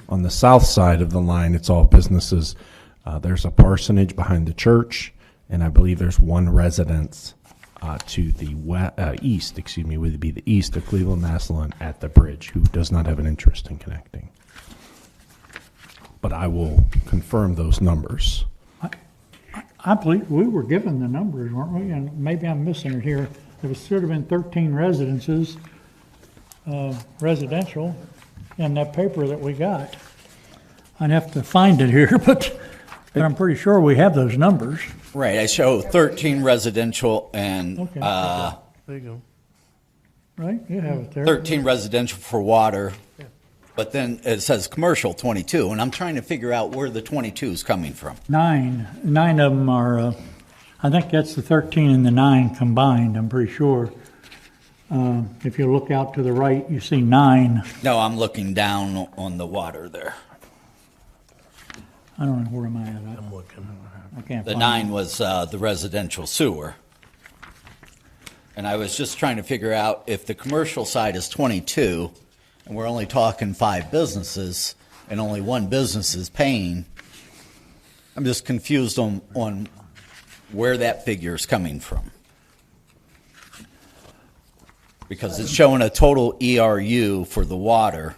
Speaker 13: On the south side of the line, it's all businesses. There's a parsonage behind the church, and I believe there's 1 residence to the east, would be the east of Cleveland Massillon at the bridge, who does not have an interest in connecting. But I will confirm those numbers.
Speaker 3: I believe we were given the numbers, weren't we? And maybe I'm missing it here. There should have been 13 residences, residential, in that paper that we got. I'd have to find it here, but I'm pretty sure we have those numbers.
Speaker 9: Right, I show 13 residential and
Speaker 3: Okay.
Speaker 1: There you go.
Speaker 3: Right, you have it there.
Speaker 9: 13 residential for water, but then it says commercial 22, and I'm trying to figure out where the 22 is coming from.
Speaker 3: Nine of them are, I think that's the 13 and the 9 combined, I'm pretty sure. If you look out to the right, you see 9.
Speaker 9: No, I'm looking down on the water there.
Speaker 3: I don't know, where am I at?
Speaker 1: I'm looking.
Speaker 3: I can't
Speaker 9: The
Speaker 3: find
Speaker 9: 9
Speaker 3: it.
Speaker 9: was the residential sewer. And I was just trying to figure out if the commercial side is 22, and we're only talking 5 businesses, and only 1 business is paying, I'm just confused on where that figure is coming from. Because it's showing a total ERU for the water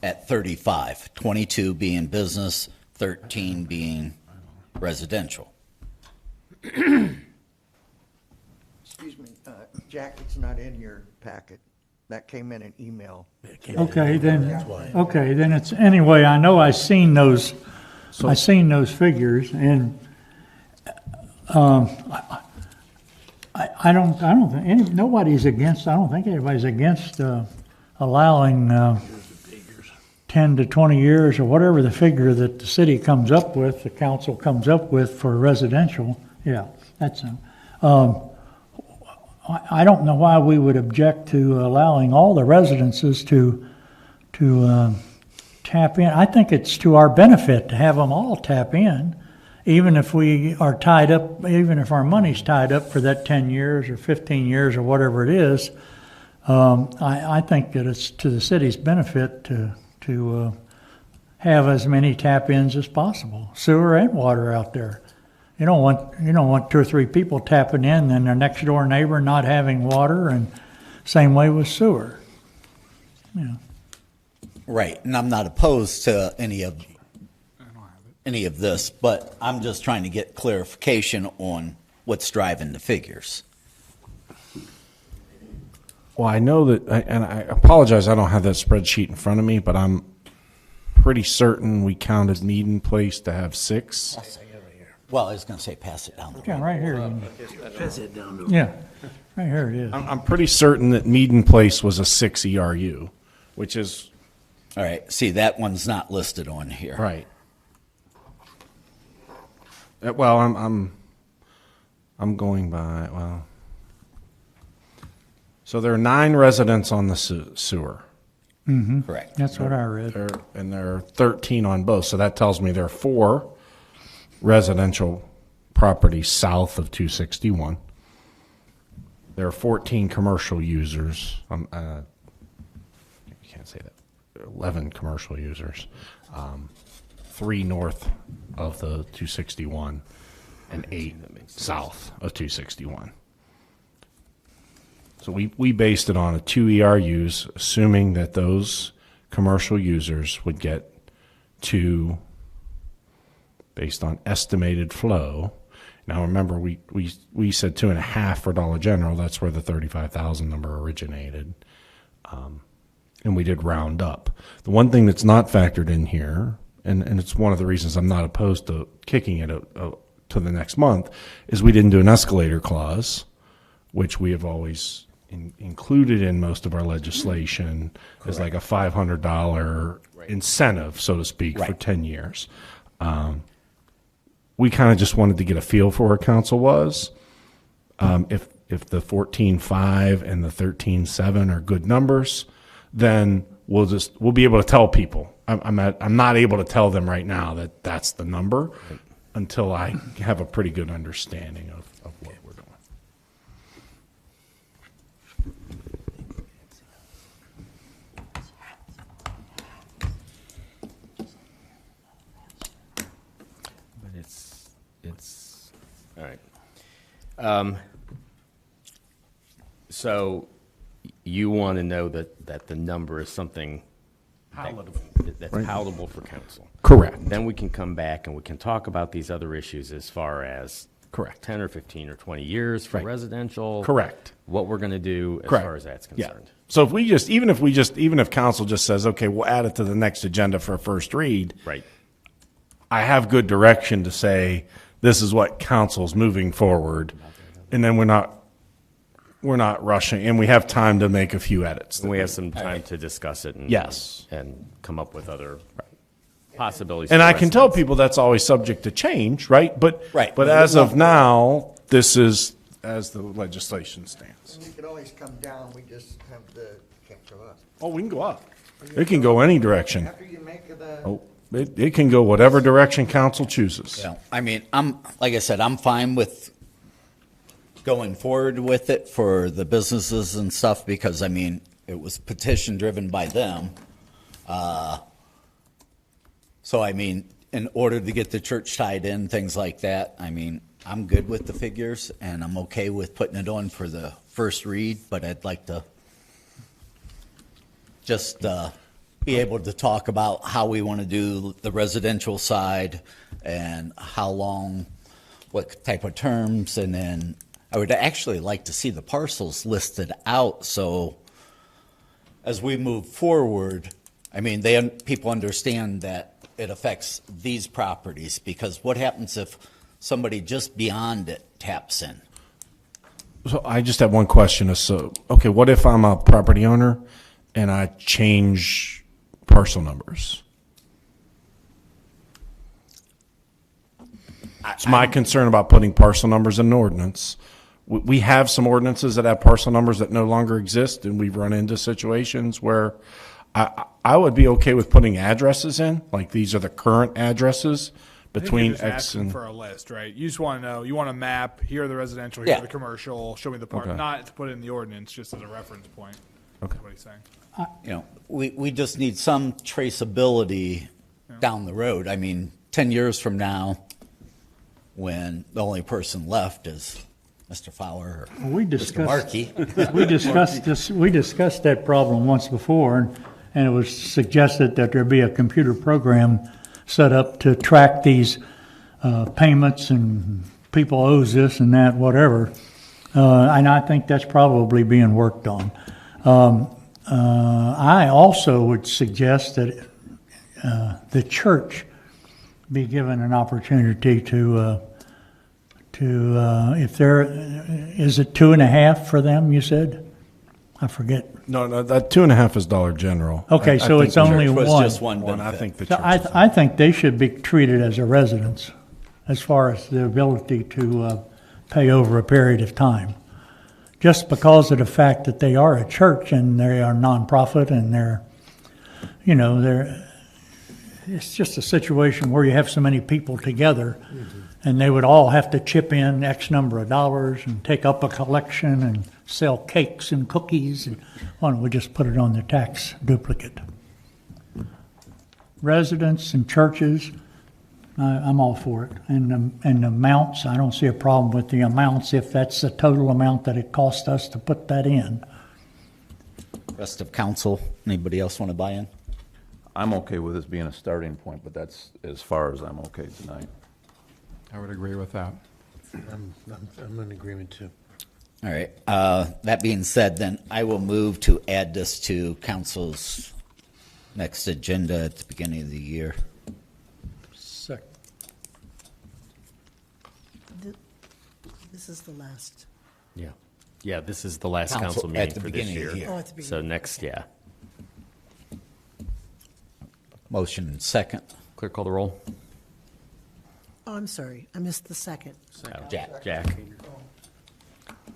Speaker 9: at 35, 22 being business, 13 being residential.
Speaker 12: Excuse me, Jack, it's not in your packet. That came in an email.
Speaker 3: Okay, then it's, anyway, I know I seen those figures, and, I don't think, nobody's against, I don't think anybody's against, allowing, 10 to 20 years or whatever the figure that the city comes up with, the council comes up with for residential. Yeah, that's, I don't know why we would object to allowing all the residences to tap in. I think it's to our benefit to have them all tap in, even if we are tied up, even if our money's tied up for that 10 years or 15 years or whatever it is. I think that it's to the city's benefit to have as many tap-ins as possible, sewer and water out there. You don't want 2 or 3 people tapping in and their next door neighbor not having water, and same way with sewer. Yeah.
Speaker 9: Right, and I'm not opposed to any of this, but I'm just trying to get clarification on what's driving the figures.
Speaker 13: Well, I know that, and I apologize, I don't have that spreadsheet in front of me, but I'm pretty certain we counted Mead Place to have 6.
Speaker 9: Well, I was going to say pass it down.
Speaker 3: Yeah, right here.
Speaker 1: Pass it down to
Speaker 3: Yeah, right here it is.
Speaker 13: I'm pretty certain that Mead Place was a 6 ERU, which is
Speaker 9: All right, see, that one's not listed on here.
Speaker 13: right. Well, I'm going by, well. So there are 9 residents on the sewer.
Speaker 3: Mm-hmm.
Speaker 9: Correct.
Speaker 3: That's what I read.
Speaker 13: And there are 13 on both. So that tells me there are 4 residential properties south of 261. There are 14 commercial users. You can't say that. 11 commercial users. 3 north of the 261 and 8 south of 261. So we based it on a 2 ERUs, assuming that those commercial users would get 2 based on estimated flow, Now, remember, we said 2.5 for Dollar General. That's where the 35,000 number originated. And we did round up. The one thing that's not factored in here, and it's one of the reasons I'm not opposed to kicking it to the next month, is we didn't do an escalator clause, which we have always included in most of our legislation as like a $500 incentive, so to speak, for 10 years. We kind of just wanted to get a feel for where council was. If the 14.5 and the 13.7 are good numbers, then we'll be able to tell people. I'm not able to tell them right now that that's the number until I have a pretty good understanding of what we're doing.
Speaker 8: But it's all right. So you want to know that the number is something that's palatable for council.
Speaker 13: Correct.
Speaker 8: Then we can come back and we can talk about these other issues as far as 10 or 15 or 20 years for residential.
Speaker 13: Correct.
Speaker 8: What we're going to do as
Speaker 13: Correct.
Speaker 8: far as that's concerned.
Speaker 13: Yeah. So even if council just says, okay, we'll add it to the next agenda for a first read.
Speaker 8: Right.
Speaker 13: I have good direction to say this is what council's moving forward, and then we're not rushing, and we have time to make a few edits.
Speaker 8: And we have some time to discuss it and and come up with other possibilities.
Speaker 13: And
Speaker 8: for
Speaker 13: I can tell
Speaker 8: residents.
Speaker 13: people that's always subject to change, right? But
Speaker 9: But
Speaker 13: as of now, this is as the legislation stands.
Speaker 12: And we can always come down, we just have the, can't go up.
Speaker 13: Oh, we can go up. It can go any direction.
Speaker 12: After you make the.
Speaker 13: Oh, it can go whatever direction council chooses.
Speaker 9: Yeah, I mean, like I said, I'm fine with going forward with it for the businesses and stuff because, I mean, it was petition driven by them. So, I mean, in order to get the church tied in, things like that, I mean, I'm good with the figures and I'm okay with putting it on for the first read, but I'd like to just be able to talk about how we want to do the residential side and how long, what type of terms, and then I would actually like to see the parcels listed out so as we move forward, I mean, people understand that it affects these properties because what happens if somebody just beyond it taps in?
Speaker 13: So I just have one question. So, okay, what if I'm a property owner and I change parcel numbers? It's my concern about putting parcel numbers in an ordinance. We have some ordinances that have parcel numbers that no longer exist, and we've run into situations where I would be okay with putting addresses in, like these are the current addresses between
Speaker 14: X
Speaker 13: X and.
Speaker 14: for a list, right? You just want to know. You want a map. Here are the residential. Here are the commercial. Show me the part.
Speaker 13: Okay.
Speaker 14: Not to put it in the ordinance, just as a reference point.
Speaker 13: Okay.
Speaker 14: That's what he's saying.
Speaker 9: You know, we just need some traceability down the road. I mean, 10 years from now, when the only person left is Mr. Fowler or
Speaker 3: We
Speaker 9: Mr.
Speaker 3: discussed,
Speaker 9: Markey.
Speaker 3: we discussed that problem once before, and it was suggested that there be a computer program set up to track these payments and people owes this and that, whatever. And I think that's probably being worked on. I also would suggest that the church be given an opportunity to if there, is it 2.5 for them, you said? I forget.
Speaker 13: No, that 2.5 is Dollar General.
Speaker 3: Okay, so
Speaker 13: think
Speaker 3: it's
Speaker 13: the
Speaker 3: only
Speaker 13: church
Speaker 9: was
Speaker 3: one.
Speaker 9: just one
Speaker 13: I
Speaker 9: benefit.
Speaker 13: think the
Speaker 3: So
Speaker 13: church.
Speaker 3: I think they should be treated as a residence as far as the ability to pay over a period of time. Just because of the fact that they are a church and they are nonprofit and it's just a situation where you have so many people together and they would all have to chip in X number of dollars and take up a collection and sell cakes and cookies. And why don't we just put it on the tax duplicate? Residents and churches, I'm all for it. And the amounts, I don't see a problem with the amounts if that's the total amount that it cost us to put that in.
Speaker 9: Rest of council, anybody else want to buy in?
Speaker 10: I'm okay with this being a starting point, but that's as far as I'm okay tonight.
Speaker 4: I would agree with that.
Speaker 1: I'm in agreement too.
Speaker 9: All right. That being said, then I will move to add this to council's next agenda at the beginning of the year.
Speaker 3: Second.
Speaker 6: This is the last.
Speaker 8: Yeah. Yeah, this is the last
Speaker 9: Council
Speaker 8: council
Speaker 9: at
Speaker 8: meeting
Speaker 9: the
Speaker 8: for this
Speaker 9: beginning of
Speaker 8: year.
Speaker 9: the year.
Speaker 6: Oh, at the beginning.
Speaker 8: So next, yeah.
Speaker 9: Motion and second.
Speaker 8: Clerk, call the roll.
Speaker 6: Oh, I'm sorry. I missed the second.
Speaker 9: Jack.
Speaker 8: Jack.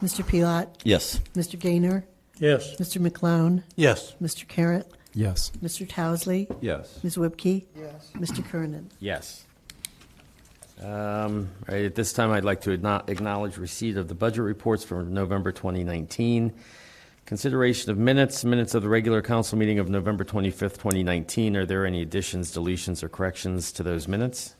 Speaker 6: Mr. Pelot?
Speaker 9: Yes.
Speaker 6: Mr. Gaynor?
Speaker 3: Yes.
Speaker 6: Mr. McClone?
Speaker 1: Yes.
Speaker 6: Mr. Carrot?
Speaker 13: Yes.
Speaker 6: Mr. Towsley?
Speaker 10: Yes.
Speaker 6: Ms. Whipke?
Speaker 12: Yes.
Speaker 6: Mr. Kernan?
Speaker 8: Yes. All right, at this time, I'd like to acknowledge receipt of the budget reports for November 2019. Consideration of minutes of the regular council meeting of November 25th, 2019. Are there any additions, deletions, or corrections to those minutes?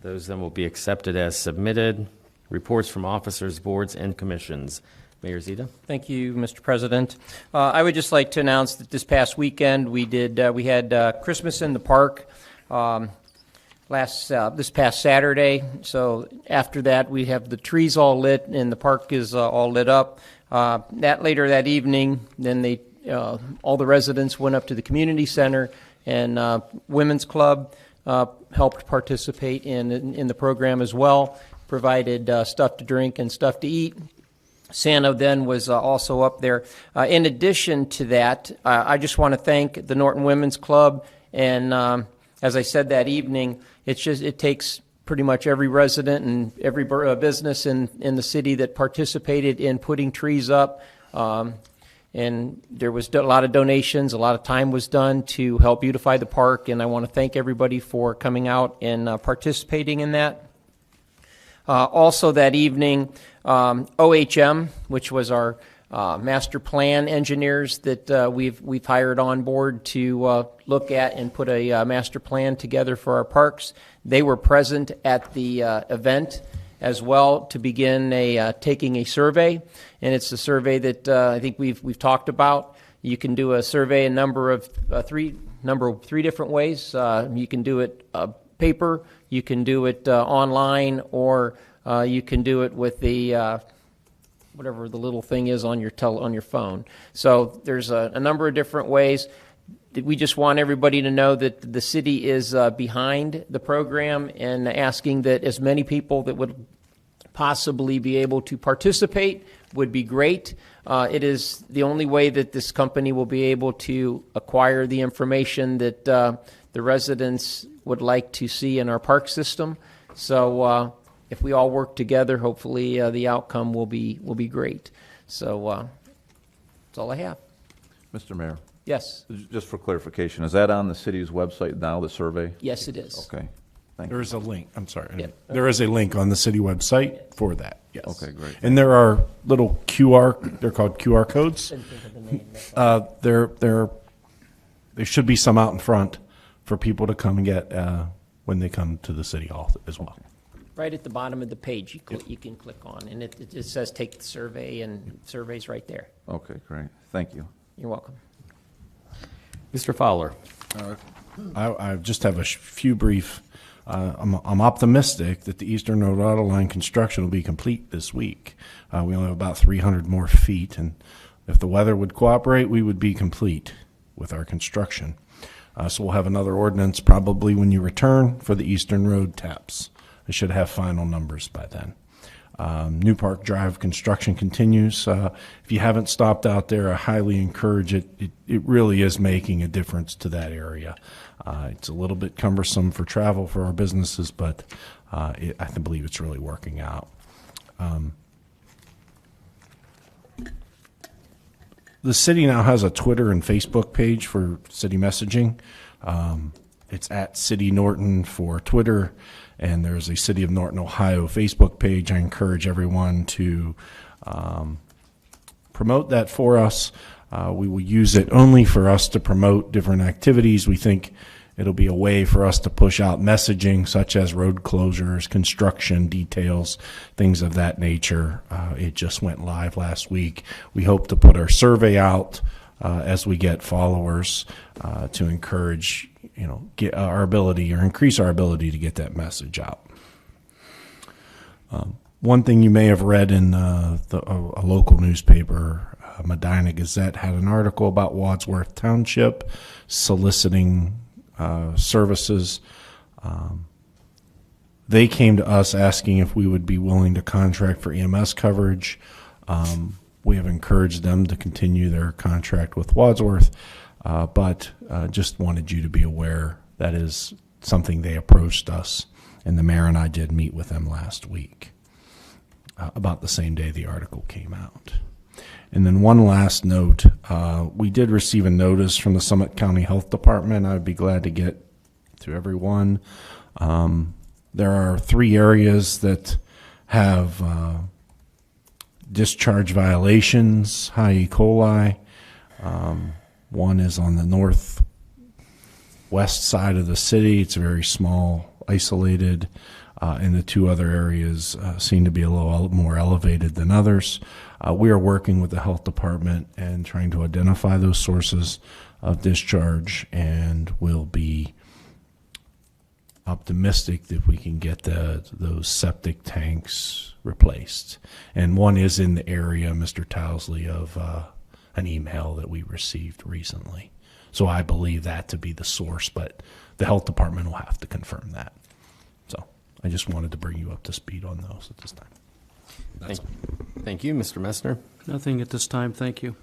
Speaker 8: Those then will be accepted as submitted. Reports from officers, boards, and commissions. Mayor Zita.
Speaker 16: Thank you, Mr. President. I would just like to announce that this past weekend we had Christmas in the park this past Saturday. So after that, we have the trees all lit and the park is all lit up. Later that evening, then all the residents went up to the community center, and Women's Club helped participate in the program as well. Provided stuff to drink and stuff to eat. Santa then was also up there. In addition to that, I just want to thank the Norton Women's Club, and as I said that evening, it takes pretty much every resident and every business in the city that participated in putting trees up. And there was a lot of donations, a lot of time was done to help beautify the park, and I want to thank everybody for coming out and participating in that. Also that evening, OHM, which was our master plan engineers that we've hired on board to look at and put a master plan together for our parks. They were present at the event as well to begin taking a survey, and it's a survey that I think we've talked about. You can do a survey three different ways. You can do it paper, you can do it online, or you can do it with the whatever the little thing is on your phone. So there's a number of different ways. We just want everybody to know that the city is behind the program and asking that as many people that would possibly be able to participate would be great. It is the only way that this company will be able to acquire the information that the residents would like to see in our park system. So if we all work together, hopefully the outcome will be great. So that's all I have.
Speaker 10: Mr. Mayor.
Speaker 16: Yes.
Speaker 10: Just for clarification, is that on the city's website now, the survey?
Speaker 16: Yes, it is.
Speaker 10: Okay. Thank you.
Speaker 13: There is a link. I'm sorry.
Speaker 16: Yeah.
Speaker 13: There is a link on the city website for that. Yes.
Speaker 10: Okay, great.
Speaker 13: And there are little they're called QR codes. There should be some out in front for people to come and get when they come to the city hall as well.
Speaker 16: Right at the bottom of the page, you can click on, and it just says take the survey, and survey's right there.
Speaker 10: Okay, great. Thank you.
Speaker 16: You're welcome.
Speaker 8: Mr. Fowler.
Speaker 13: I just have a few brief. I'm optimistic that the Eastern Road Auto Line construction will be complete this week. We only have about 300 more feet, and if the weather would cooperate, we would be complete with our construction. So we'll have another ordinance probably when you return for the Eastern Road taps. I should have final numbers by then. New Park Drive construction continues. If you haven't stopped out there, I highly encourage it. It really is making a difference to that area. It's a little bit cumbersome for travel for our businesses, but I believe it's really working out. The city now has a Twitter and Facebook page for city messaging. It's at City Norton for Twitter, and there's a City of Norton, Ohio Facebook page. I encourage everyone to promote that for us. We will use it only for us to promote different activities. We think it'll be a way for us to push out messaging such as road closures, construction details, things of that nature. It just went live last week. We hope to put our survey out as we get followers to encourage, get our ability or increase our ability to get that message out. One thing you may have read in a local newspaper, Medina Gazette, had an article about Wadsworth Township soliciting services. They came to us asking if we would be willing to contract for EMS coverage. We have encouraged them to continue their contract with Wadsworth, but just wanted you to be aware that is something they approached us, and the mayor and I did meet with them last week, about the same day the article came out. And then one last note, we did receive a notice from the Summit County Health Department. I'd be glad to get to everyone. There are 3 areas that have discharge violations, high E. coli. One is on the northwest side of the city. It's very small, isolated, and the 2 other areas seem to be a little more elevated than others. We are working with the health department and trying to identify those sources of discharge, and we'll be optimistic that we can get those septic tanks replaced. And one is in the area, Mr. Towsley, of an email that we received recently. So I believe that to be the source, but the health department will have to confirm that. So I just wanted to bring you up to speed on those at this time.
Speaker 8: Thank you, Mr. Messner.
Speaker 15: Nothing at this time, thank you.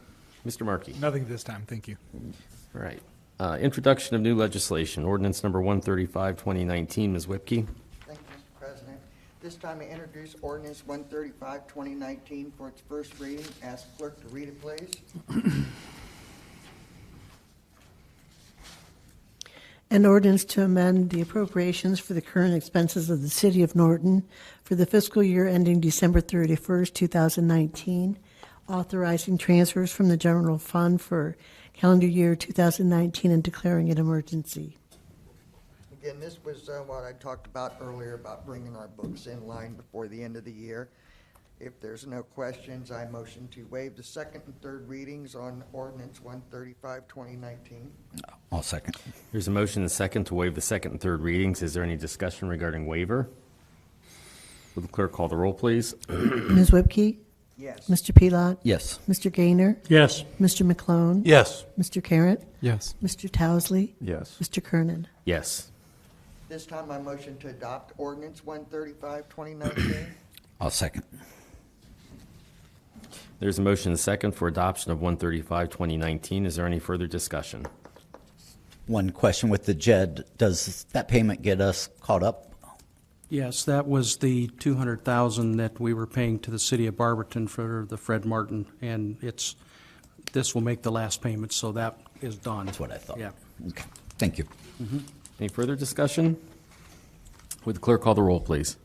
Speaker 8: Mr. Markey.
Speaker 14: Nothing this time, thank you.
Speaker 8: All right. Introduction of new legislation, ordinance number 135, 2019. Ms. Whipke.
Speaker 12: Thank you, Mr. President. This time I introduce ordinance 135, 2019 for its first reading. Ask clerk to read it, please.
Speaker 6: An ordinance to amend the appropriations for the current expenses of the City of Norton for the fiscal year ending December 31st, 2019, authorizing transfers from the general fund for calendar year 2019 and declaring an emergency.
Speaker 12: Again, this was what I talked about earlier about bringing our books in line before the end of the year. If there's no questions, I motion to waive the second and third readings on ordinance 135, 2019.
Speaker 9: I'll second.
Speaker 8: There's a motion and a second to waive the second and third readings. Is there any discussion regarding waiver? Will the clerk call the roll, please?
Speaker 6: Ms. Whipke?
Speaker 12: Yes.
Speaker 6: Mr. Pelot?
Speaker 9: Yes.
Speaker 6: Mr. Gaynor?
Speaker 3: Yes.
Speaker 6: Mr. McClone?
Speaker 1: Yes.
Speaker 6: Mr. Carrot?
Speaker 4: Yes.
Speaker 6: Mr. Towsley?
Speaker 10: Yes.
Speaker 6: Mr. Kernan?
Speaker 8: Yes.
Speaker 12: This time I motion to adopt ordinance 135, 2019.
Speaker 9: I'll second.
Speaker 8: There's a motion and a second for adoption of 135, 2019. Is there any further discussion?
Speaker 9: One question with the JED, does that payment get us caught up?
Speaker 15: Yes, that was the $200,000 that we were paying to the city of Barberton for the Fred Martin, and this will make the last payment, so that is done.
Speaker 9: That's what I thought.
Speaker 15: Yeah.
Speaker 9: Okay. Thank you.
Speaker 8: Any further discussion? Would the clerk call the roll, please?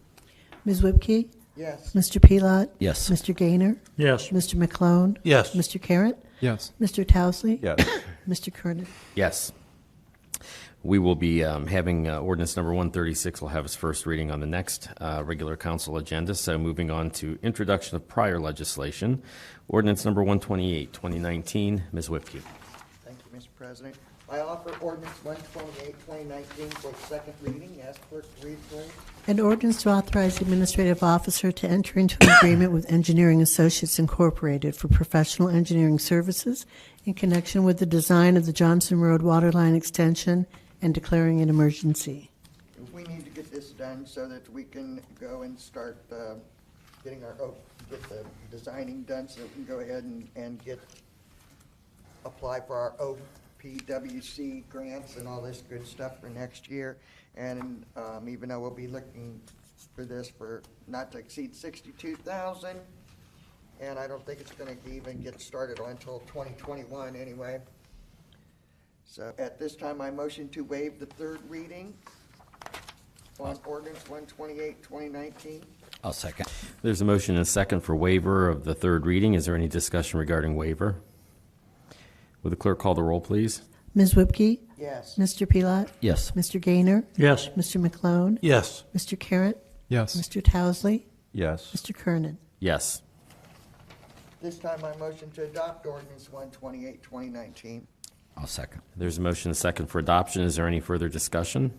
Speaker 6: Ms. Whipke?
Speaker 12: Yes.
Speaker 6: Mr. Pelot?
Speaker 9: Yes.
Speaker 6: Mr. Gaynor?
Speaker 3: Yes.
Speaker 6: Mr. McClone?
Speaker 1: Yes.
Speaker 6: Mr. Carrot?
Speaker 4: Yes.
Speaker 6: Mr. Towsley?
Speaker 10: Yes.
Speaker 6: Mr. Kernan?
Speaker 8: Yes. We will be having ordinance number 136 will have its first reading on the next regular council agenda. So moving on to introduction of prior legislation. Ordinance number 128, 2019. Ms. Whipke.
Speaker 12: Thank you, Mr. President. I offer ordinance 128, 2019 for its second reading. Ask clerk to read, please.
Speaker 6: An ordinance to authorize the administrative officer to enter into an agreement with Engineering Associates Incorporated for professional engineering services in connection with the design of the Johnson Road waterline extension and declaring an emergency.
Speaker 12: We need to get this done so that we can go and start get the designing done so that we can go ahead and apply for our OPWC grants and all this good stuff for next year. And even though we'll be looking for this for not to exceed 62,000, and I don't think it's going to even get started until 2021 anyway. So at this time, I motion to waive the third reading on ordinance 128, 2019.
Speaker 9: I'll second.
Speaker 8: There's a motion and a second for waiver of the third reading. Is there any discussion regarding waiver? Would the clerk call the roll, please?
Speaker 6: Ms. Whipke?
Speaker 12: Yes.
Speaker 6: Mr. Pelot?
Speaker 9: Yes.
Speaker 6: Mr. Gaynor?
Speaker 3: Yes.
Speaker 6: Mr. McClone?
Speaker 1: Yes.
Speaker 6: Mr. Carrot?
Speaker 4: Yes.
Speaker 6: Mr. Towsley?
Speaker 10: Yes.
Speaker 6: Mr. Kernan?
Speaker 8: Yes.
Speaker 12: This time, I motion to adopt ordinance 128, 2019.
Speaker 9: I'll second.
Speaker 8: There's a motion and a second for adoption. Is there any further discussion?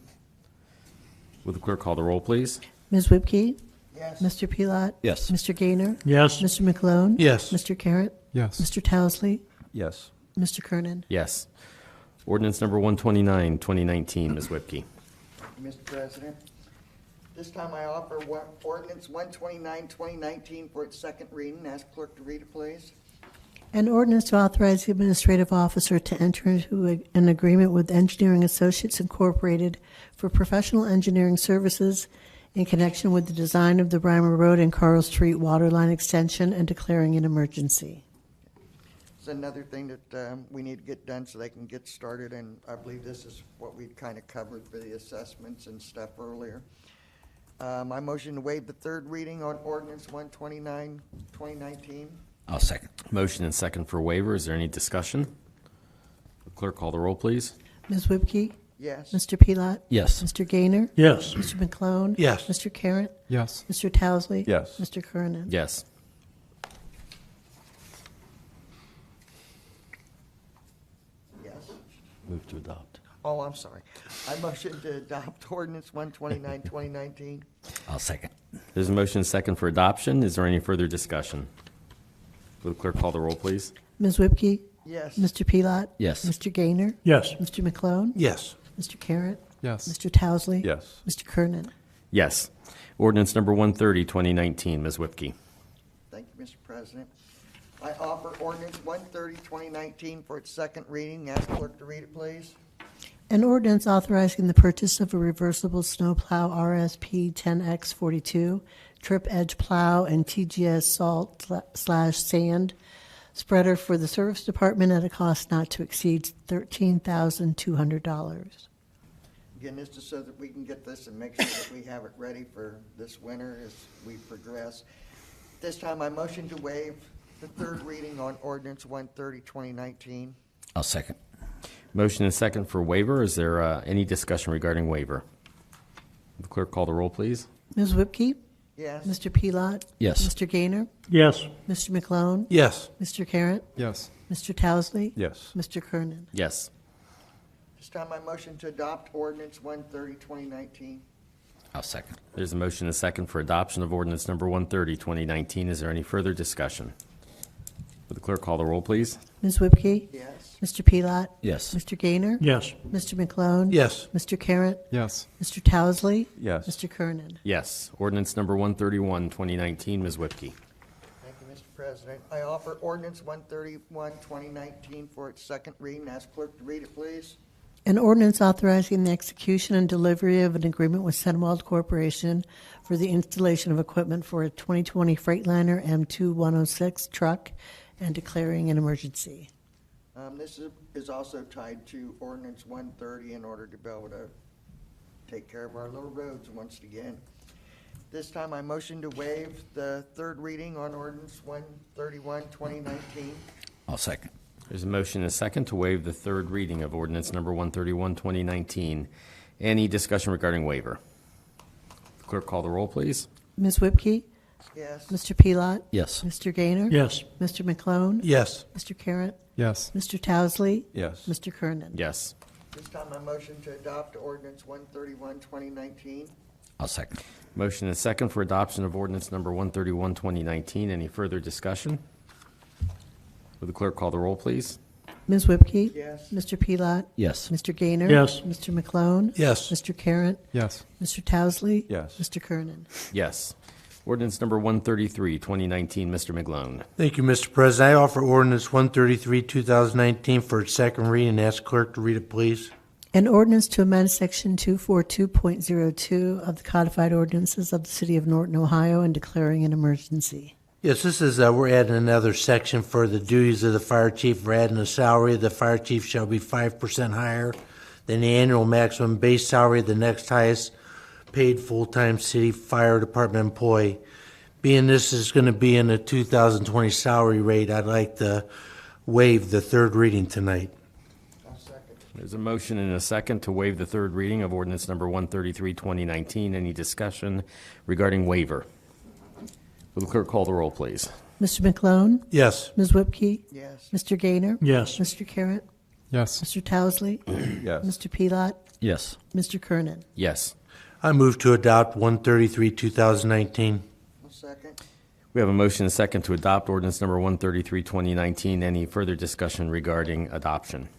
Speaker 8: Would the clerk call the roll, please?
Speaker 6: Ms. Whipke?
Speaker 12: Yes.
Speaker 6: Mr. Pelot?
Speaker 9: Yes.
Speaker 6: Mr. Gaynor?
Speaker 3: Yes.
Speaker 6: Mr. McClone?
Speaker 1: Yes.
Speaker 6: Mr. Carratt?
Speaker 4: Yes.
Speaker 6: Mr. Towesley?
Speaker 10: Yes.
Speaker 6: Mr. Kernan?
Speaker 8: Yes. Ordinance number 129, 2019, Ms. Whipke.
Speaker 12: Mr. President, this time I offer ordinance 129, 2019 for its second reading. Ask clerk to read it, please.
Speaker 6: An ordinance to authorize the administrative officer to enter into an agreement with Engineering Associates Incorporated for professional engineering services in connection with the design of the Reimer Road and Carl Street water line extension and declaring an emergency.
Speaker 12: It's another thing that we need to get done so they can get started, and I believe this is what we'd kind of covered for the assessments and stuff earlier. My motion to waive the third reading on ordinance 129, 2019.
Speaker 9: I'll second.
Speaker 8: Motion and second for waiver. Is there any discussion? Clerk, call the roll, please.
Speaker 6: Ms. Whipke?
Speaker 12: Yes.
Speaker 6: Mr. Pelot?
Speaker 9: Yes.
Speaker 6: Mr. Gaynor?
Speaker 3: Yes.
Speaker 6: Mr. McClone?
Speaker 1: Yes.
Speaker 6: Mr. Carratt?
Speaker 4: Yes.
Speaker 6: Mr. Towesley?
Speaker 10: Yes.
Speaker 6: Mr. Kernan?
Speaker 8: Yes.
Speaker 12: Yes.
Speaker 8: Move to adopt.
Speaker 12: Oh, I'm sorry. I motion to adopt ordinance 129, 2019.
Speaker 9: I'll second.
Speaker 8: There's a motion and second for adoption. Is there any further discussion? Will the clerk call the roll, please?
Speaker 6: Ms. Whipke?
Speaker 12: Yes.
Speaker 6: Mr. Pelot?
Speaker 9: Yes.
Speaker 6: Mr. Gaynor?
Speaker 3: Yes.
Speaker 6: Mr. McClone?
Speaker 1: Yes.
Speaker 6: Mr. Carratt?
Speaker 4: Yes.
Speaker 6: Mr. Towesley?
Speaker 10: Yes.
Speaker 6: Mr. Kernan?
Speaker 8: Yes. Ordinance number 130, 2019, Ms. Whipke.
Speaker 12: Thank you, Mr. President. I offer ordinance 130, 2019 for its second reading. Ask clerk to read it, please.
Speaker 6: An ordinance authorizing the purchase of a reversible snowplow RSP 10X42, trip edge plow, and TGS salt/sand spreader for the Service Department at a cost not to exceed $13,200.
Speaker 12: Again, this is so that we can get this and make sure that we have it ready for this winter as we progress. This time, I motion to waive the third reading on ordinance 130, 2019.
Speaker 9: I'll second.
Speaker 8: Motion and second for waiver. Is there any discussion regarding waiver? Will the clerk call the roll, please?
Speaker 6: Ms. Whipke?
Speaker 12: Yes.
Speaker 6: Mr. Pelot?
Speaker 9: Yes.
Speaker 6: Mr. Gaynor?
Speaker 3: Yes.
Speaker 6: Mr. McClone?
Speaker 1: Yes.
Speaker 6: Mr. Carratt?
Speaker 4: Yes.
Speaker 6: Mr. Towesley?
Speaker 10: Yes.
Speaker 6: Mr. Kernan?
Speaker 8: Yes.
Speaker 12: This time, I motion to adopt ordinance 130, 2019.
Speaker 9: I'll second.
Speaker 8: There's a motion and a second for adoption of ordinance number 130, 2019. Is there any further discussion? Will the clerk call the roll, please?
Speaker 6: Ms. Whipke?
Speaker 12: Yes.
Speaker 6: Mr. Pelot?
Speaker 9: Yes.
Speaker 6: Mr. Gaynor?
Speaker 3: Yes.
Speaker 6: Mr. McClone?
Speaker 1: Yes.
Speaker 6: Mr. Carratt?
Speaker 4: Yes.
Speaker 6: Mr. Towesley?
Speaker 10: Yes.
Speaker 6: Mr. Kernan?
Speaker 8: Yes. Ordinance number 131, 2019, Ms. Whipke.
Speaker 12: Thank you, Mr. President. I offer ordinance 131, 2019 for its second reading. Ask clerk to read it, please.
Speaker 6: An ordinance authorizing the execution and delivery of an agreement with Sunwald Corporation for the installation of equipment for a 2020 Freightliner M2106 truck and declaring an emergency.
Speaker 12: This is also tied to ordinance 130 in order to be able to take care of our little roads once again. This time I motion to waive the third reading on ordinance 131, 2019.
Speaker 9: I'll second.
Speaker 8: There's a motion and a second to waive the third reading of ordinance number 131, 2019. Any discussion regarding waiver? Clerk, call the roll, please.
Speaker 6: Ms. Whipke?
Speaker 12: Yes.
Speaker 6: Mr. Pelot?
Speaker 9: Yes.
Speaker 6: Mr. Gaynor?
Speaker 3: Yes.
Speaker 6: Mr. McClone?
Speaker 1: Yes.
Speaker 6: Mr. Carratt?
Speaker 4: Yes.
Speaker 6: Mr. Towesley?
Speaker 10: Yes.
Speaker 6: Mr. Kernan?
Speaker 8: Yes.
Speaker 12: This time I motion to adopt ordinance 131, 2019.
Speaker 9: I'll second.
Speaker 8: Motion and a second for adoption of ordinance number 131, 2019. Any further discussion? Will the clerk call the roll, please?
Speaker 6: Ms. Whipke?
Speaker 12: Yes.
Speaker 6: Mr. Pelot?
Speaker 9: Yes.
Speaker 6: Mr. Gaynor?
Speaker 3: Yes.
Speaker 6: Mr. McClone?
Speaker 1: Yes.
Speaker 6: Mr. Carratt?
Speaker 4: Yes.
Speaker 6: Mr. Towesley?
Speaker 10: Yes.
Speaker 6: Mr. Kernan?
Speaker 8: Yes. Ordinance number 133, 2019, Mr. McGlone.
Speaker 1: Thank you, Mr. President. I offer ordinance 133, 2019 for its second reading and ask clerk to read it, please.
Speaker 6: An ordinance to amend section 242.02 of the codified ordinances of the city of Norton, Ohio, and declaring an emergency.
Speaker 1: Yes, this is, we're adding another section for the duties of the fire chief. We're adding the salary of the fire chief shall be 5% higher than the annual maximum base salary of the next highest paid full-time city fire department employee. Being this is going to be in the 2020 salary rate, I'd like to waive the third reading tonight.
Speaker 12: I'll second.
Speaker 8: There's a motion and a second to waive the third reading of ordinance number 133, 2019. Any discussion regarding waiver? Will the clerk call the roll, please?
Speaker 6: Mr. McClone?
Speaker 1: Yes.
Speaker 6: Ms. Whipke?
Speaker 12: Yes.
Speaker 6: Mr. Gaynor?
Speaker 3: Yes.
Speaker 6: Mr. Carratt?
Speaker 4: Yes.
Speaker 6: Mr. Towesley?
Speaker 10: Yes.
Speaker 6: Mr. Pelot?
Speaker 9: Yes.
Speaker 6: Mr. Kernan?
Speaker 8: Yes.
Speaker 1: I move to adopt 133, 2019.
Speaker 12: I'll second.
Speaker 8: We have a motion and a second to adopt ordinance number 133, 2019. Any further discussion regarding adoption?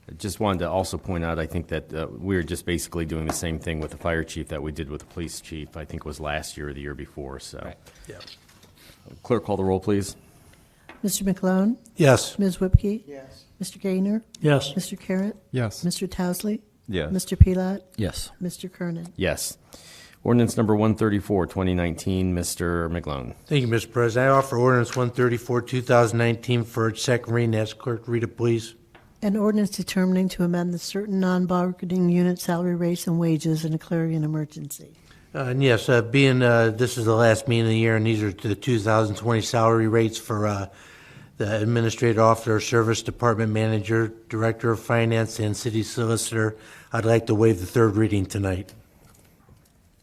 Speaker 8: I just wanted to also point out, I think that we're just basically doing the same thing with the fire chief that we did with the police chief. I think it was last year or the year before, so.
Speaker 1: Right. Yeah.
Speaker 8: Clerk, call the roll, please.
Speaker 6: Mr. McClone?
Speaker 1: Yes.
Speaker 6: Ms. Whipke?
Speaker 12: Yes.
Speaker 6: Mr. Gaynor?
Speaker 3: Yes.
Speaker 6: Mr. Carratt?
Speaker 4: Yes.
Speaker 6: Mr. Towsley?
Speaker 10: Yes.
Speaker 6: Mr. Pelot?
Speaker 9: Yes.
Speaker 6: Mr. Kernan?
Speaker 8: Yes. Ordinance number 134, 2019, Mr. McGlone.
Speaker 1: Thank you, Mr. President. I offer ordinance 134, 2019 for its second reading. Ask clerk to read it, please.
Speaker 6: An ordinance determining to amend the certain non-bargaining unit salary rates and wages and declaring an emergency.
Speaker 1: And yes, being this is the last meeting of the year, and these are the 2020 salary rates for the administrative officer, service department manager, director of finance, and city solicitor. I'd like to waive the third reading tonight.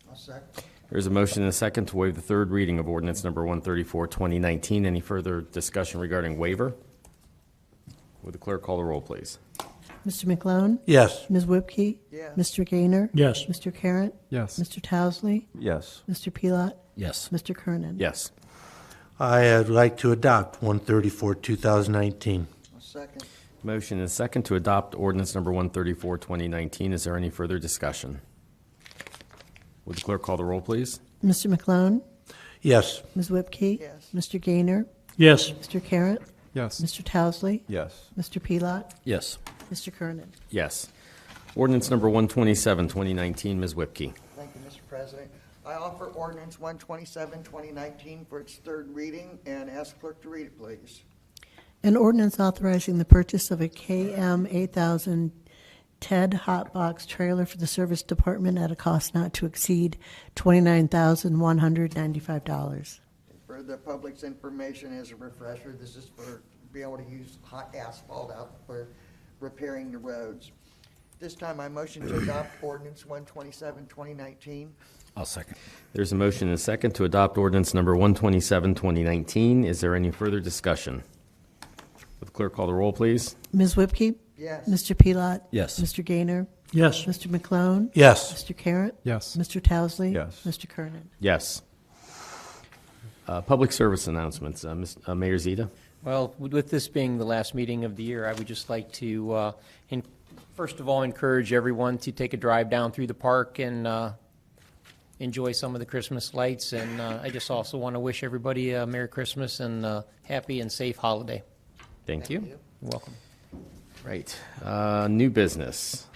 Speaker 12: I'll second.
Speaker 8: There's a motion and a second to waive the third reading of ordinance number 134, 2019. Any further discussion regarding waiver? Would the clerk call the roll, please?
Speaker 6: Mr. McClone?
Speaker 1: Yes.
Speaker 6: Ms. Whipke?
Speaker 12: Yes.
Speaker 6: Mr. Gaynor?
Speaker 3: Yes.
Speaker 6: Mr. Carratt?
Speaker 4: Yes.
Speaker 6: Mr. Towsley?
Speaker 10: Yes.
Speaker 6: Mr. Pelot?
Speaker 9: Yes.
Speaker 6: Mr. Kernan?
Speaker 8: Yes.
Speaker 1: I'd like to adopt 134, 2019.
Speaker 12: I'll second.
Speaker 8: Motion and a second to adopt ordinance number 134, 2019. Is there any further discussion? Would the clerk call the roll, please?
Speaker 6: Mr. McClone?
Speaker 1: Yes.
Speaker 6: Ms. Whipke?
Speaker 12: Yes.
Speaker 6: Mr. Gaynor?
Speaker 3: Yes.
Speaker 6: Mr. Carratt?
Speaker 4: Yes.
Speaker 6: Mr. Towsley?
Speaker 10: Yes.
Speaker 6: Mr. Pelot?
Speaker 9: Yes.
Speaker 6: Mr. Kernan?
Speaker 8: Yes. Ordinance number 127, 2019, Ms. Whipke.
Speaker 12: Thank you, Mr. President. I offer ordinance 127, 2019 for its third reading and ask clerk to read it, please.
Speaker 6: An ordinance authorizing the purchase of a KM 8000 TED Hotbox trailer for the service department at a cost not to exceed $29,195.
Speaker 12: For the public's information, as a refresher, this is for be able to use hot asphalt out for repairing the roads. This time, I motion to adopt ordinance 127, 2019.
Speaker 9: I'll second.
Speaker 8: There's a motion and a second to adopt ordinance number 127, 2019. Is there any further discussion? Would the clerk call the roll, please?
Speaker 6: Ms. Whipke?
Speaker 12: Yes.
Speaker 6: Mr. Pelot?
Speaker 9: Yes.
Speaker 6: Mr. Gaynor?
Speaker 3: Yes.
Speaker 6: Mr. McClone?
Speaker 1: Yes.
Speaker 6: Mr. Carratt?
Speaker 4: Yes.
Speaker 6: Mr. Towsley?
Speaker 10: Yes.
Speaker 6: Mr. Kernan?
Speaker 8: Yes. Public service announcements. Mayor Zita?
Speaker 16: Well, with this being the last meeting of the year, I would just like to, first of all, encourage everyone to take a drive down through the park and enjoy some of the Christmas lights. And I just also want to wish everybody a Merry Christmas and a happy and safe holiday.
Speaker 8: Thank you.
Speaker 16: You're welcome.
Speaker 8: Right. New business.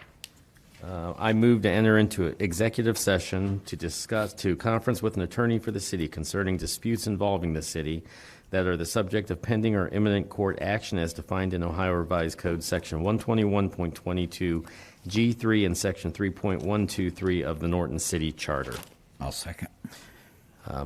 Speaker 8: I move to enter into executive session to conference with an attorney for the city concerning disputes involving the city that are the subject of pending or imminent court action as defined in Ohio Revised Code Section 121.22 G3 and Section 3.123 of the Norton City Charter.
Speaker 9: I'll second.
Speaker 8: I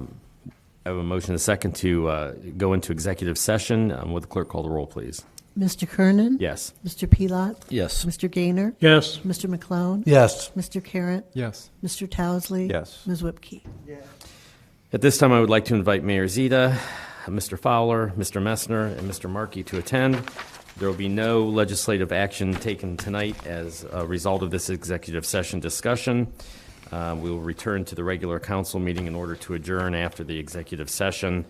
Speaker 8: have a motion and a second to go into executive session. Would the clerk call the roll, please?
Speaker 6: Mr. Kernan?
Speaker 8: Yes.
Speaker 6: Mr. Pelot?
Speaker 9: Yes.
Speaker 6: Mr. Gaynor?
Speaker 3: Yes.
Speaker 6: Mr. McClone?
Speaker 1: Yes.
Speaker 6: Mr. Carratt?
Speaker 4: Yes.
Speaker 6: Mr. Towsley?
Speaker 10: Yes.
Speaker 6: Ms. Whipke?
Speaker 12: Yes.
Speaker 8: At this time, I would like to invite Mayor Zita, Mr. Fowler, Mr. Messner, and Mr. Markey to attend. There will be no legislative action taken tonight as a result of this executive session discussion. We will return to the regular council meeting in order to adjourn after the executive session.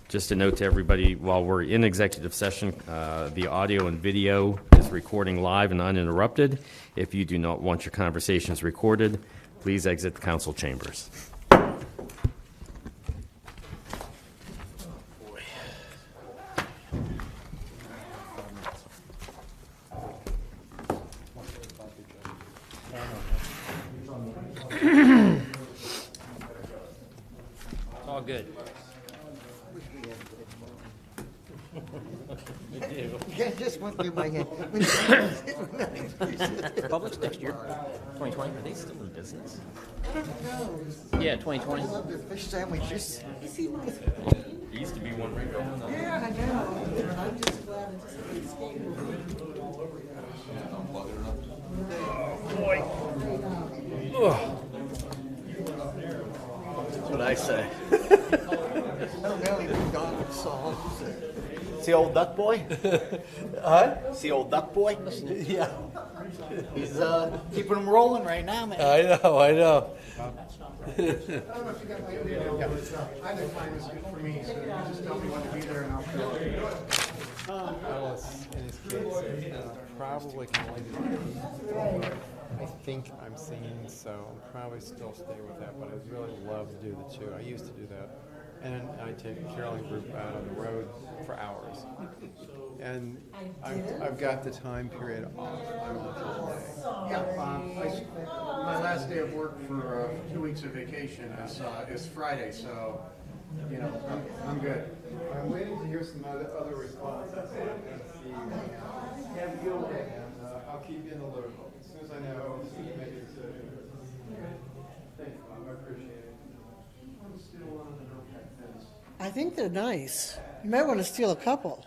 Speaker 8: Just a note to everybody, while we're in executive session, the audio and video is recording live and uninterrupted. If you do not want your conversations recorded, please exit the council chambers.
Speaker 16: It's all good.
Speaker 12: Yeah, just went through my head.
Speaker 16: Publix next year, 2020.
Speaker 8: Are they still in business?
Speaker 16: Yeah, 2020.
Speaker 12: I love their fish sandwiches.
Speaker 8: There used to be one right down the...
Speaker 12: Yeah, I know. I'm just glad I just didn't escape.
Speaker 9: That's what I say.
Speaker 12: I don't know any McDonald's songs.
Speaker 9: See old duck boy?
Speaker 1: Huh?
Speaker 9: See old duck boy?
Speaker 1: Yeah.
Speaker 9: He's keeping them rolling right now, man.
Speaker 1: I know, I know.
Speaker 17: I don't know if you got my email. Either time is good for me, so you just tell me when to be there and I'll come.
Speaker 4: Alice, in his case, probably can only do I think I'm singing, so I'll probably still stay with that, but I'd really love to do the two. I used to do that. And I take the Carolyn group out on the road for hours. And I've got the time period off. I'm on holiday.
Speaker 17: Yeah, my last day of work for 2 weeks of vacation is Friday, so, you know, I'm good.
Speaker 4: I'm waiting to hear some other responses and see and I'll keep you in the loop. As soon as I know, as soon as I make a decision. Thanks, Bob. I appreciate it.
Speaker 6: I think they're nice. You might want to steal a couple.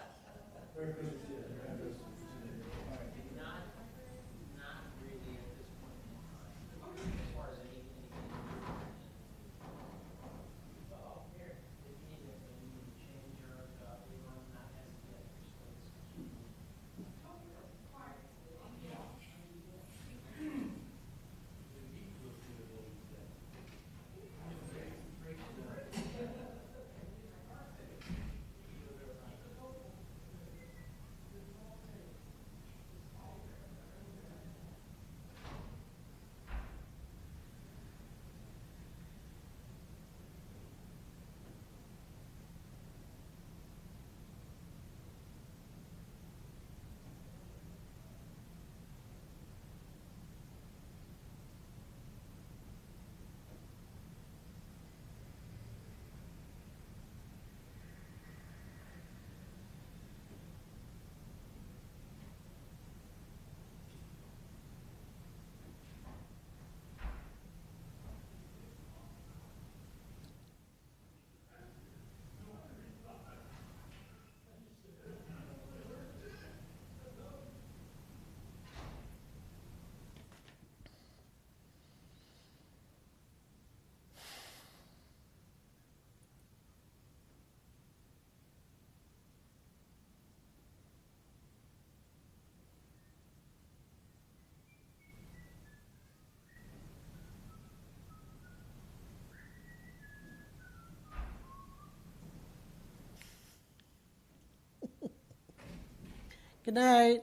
Speaker 6: Good night.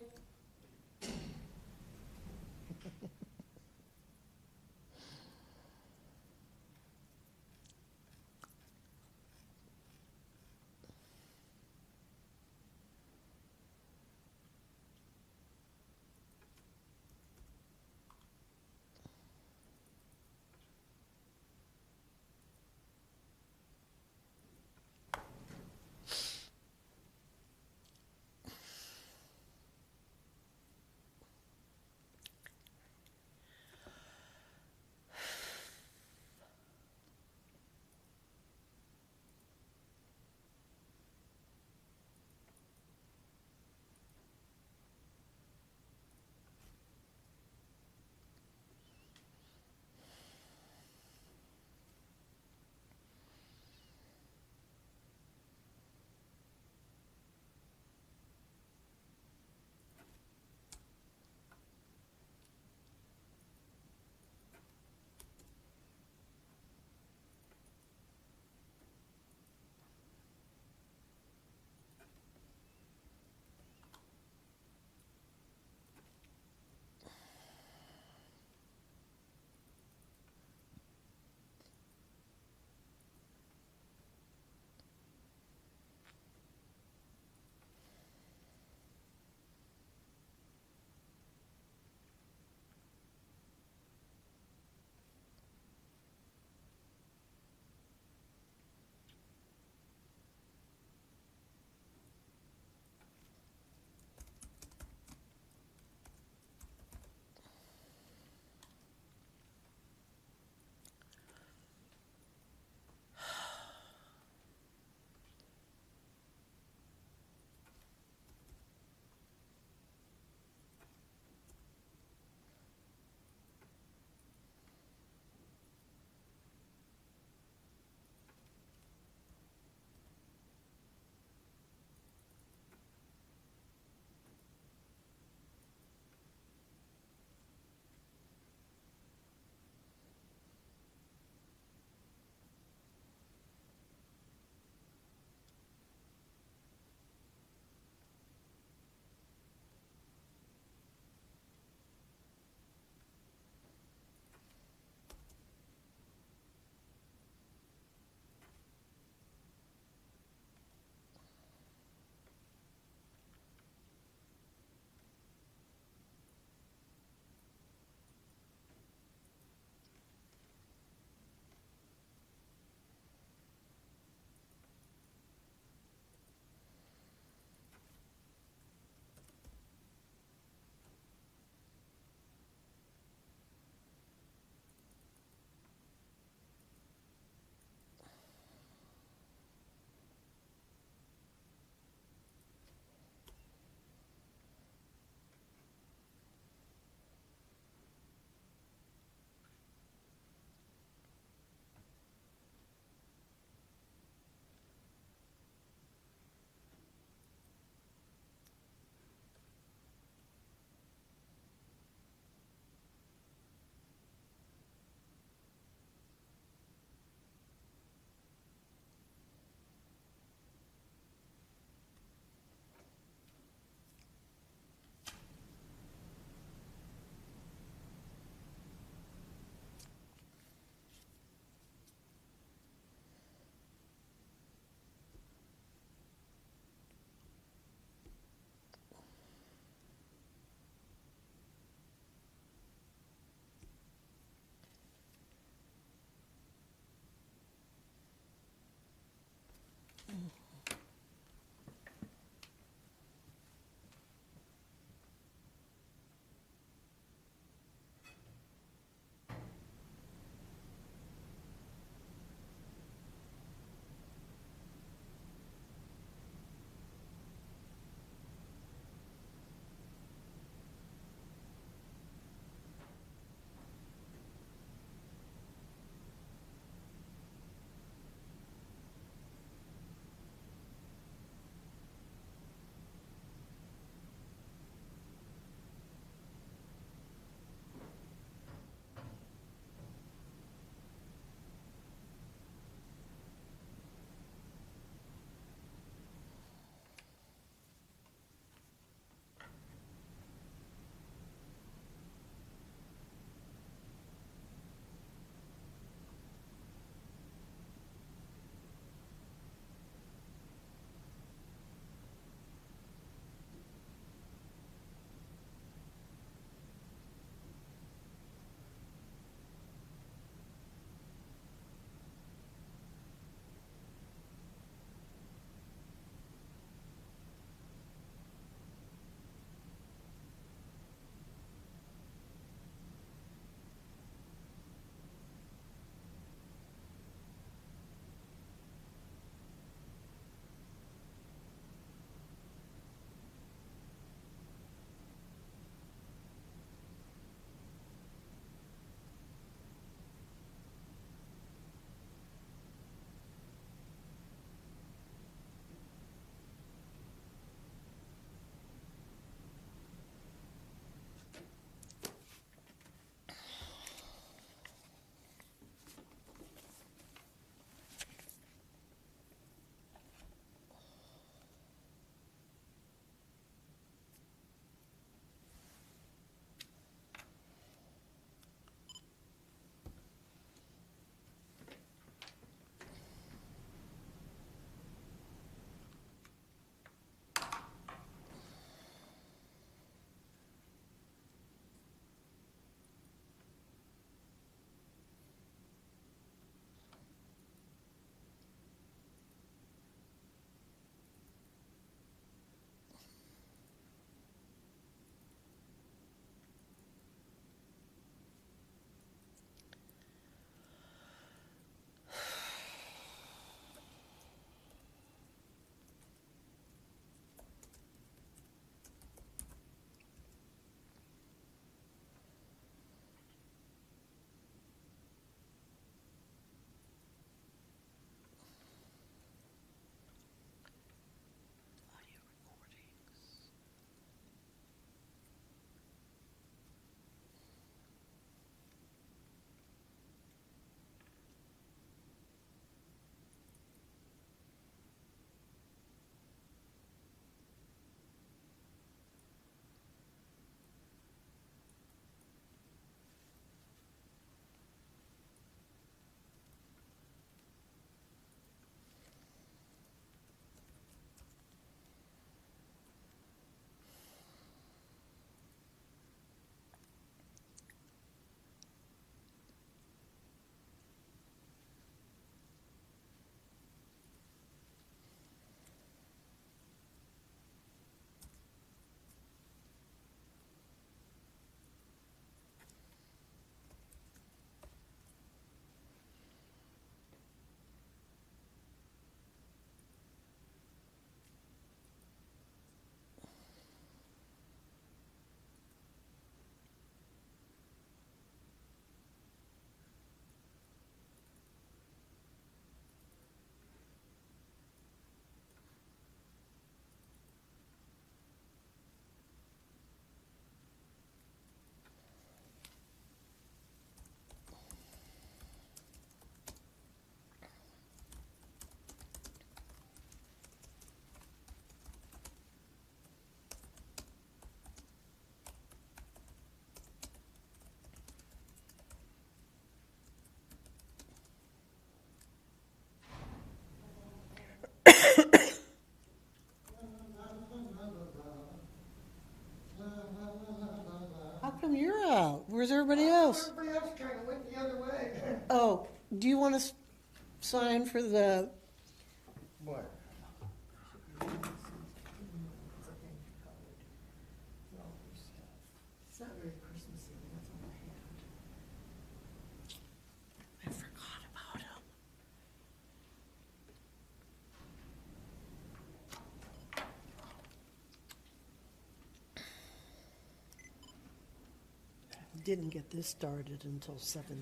Speaker 6: Where's everybody else?
Speaker 12: Everybody else kind of went the other way.
Speaker 6: Oh, do you want to sign for the,
Speaker 12: What?
Speaker 6: it's not very Christmassy, but that's all I had. I forgot about him. Didn't get this started until 7:30.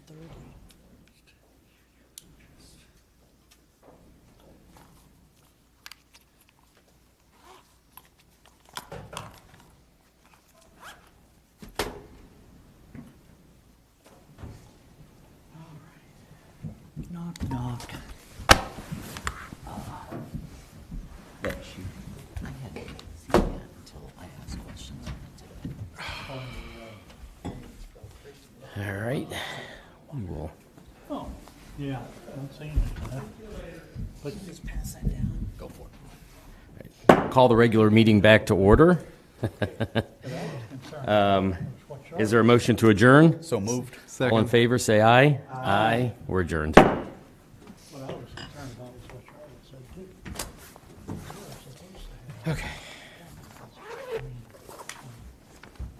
Speaker 9: Knock, knock. That you. I hadn't seen that until I asked questions.
Speaker 8: All right. We will.
Speaker 3: Oh, yeah, I'm seeing it. But
Speaker 6: Just pass that down.
Speaker 8: Go for it. Call the regular meeting back to order. Is there a motion to adjourn?
Speaker 9: So moved.
Speaker 8: All in favor, say aye. Aye. We're adjourned.
Speaker 3: what I was concerned about was what Charlie said too.
Speaker 8: Okay.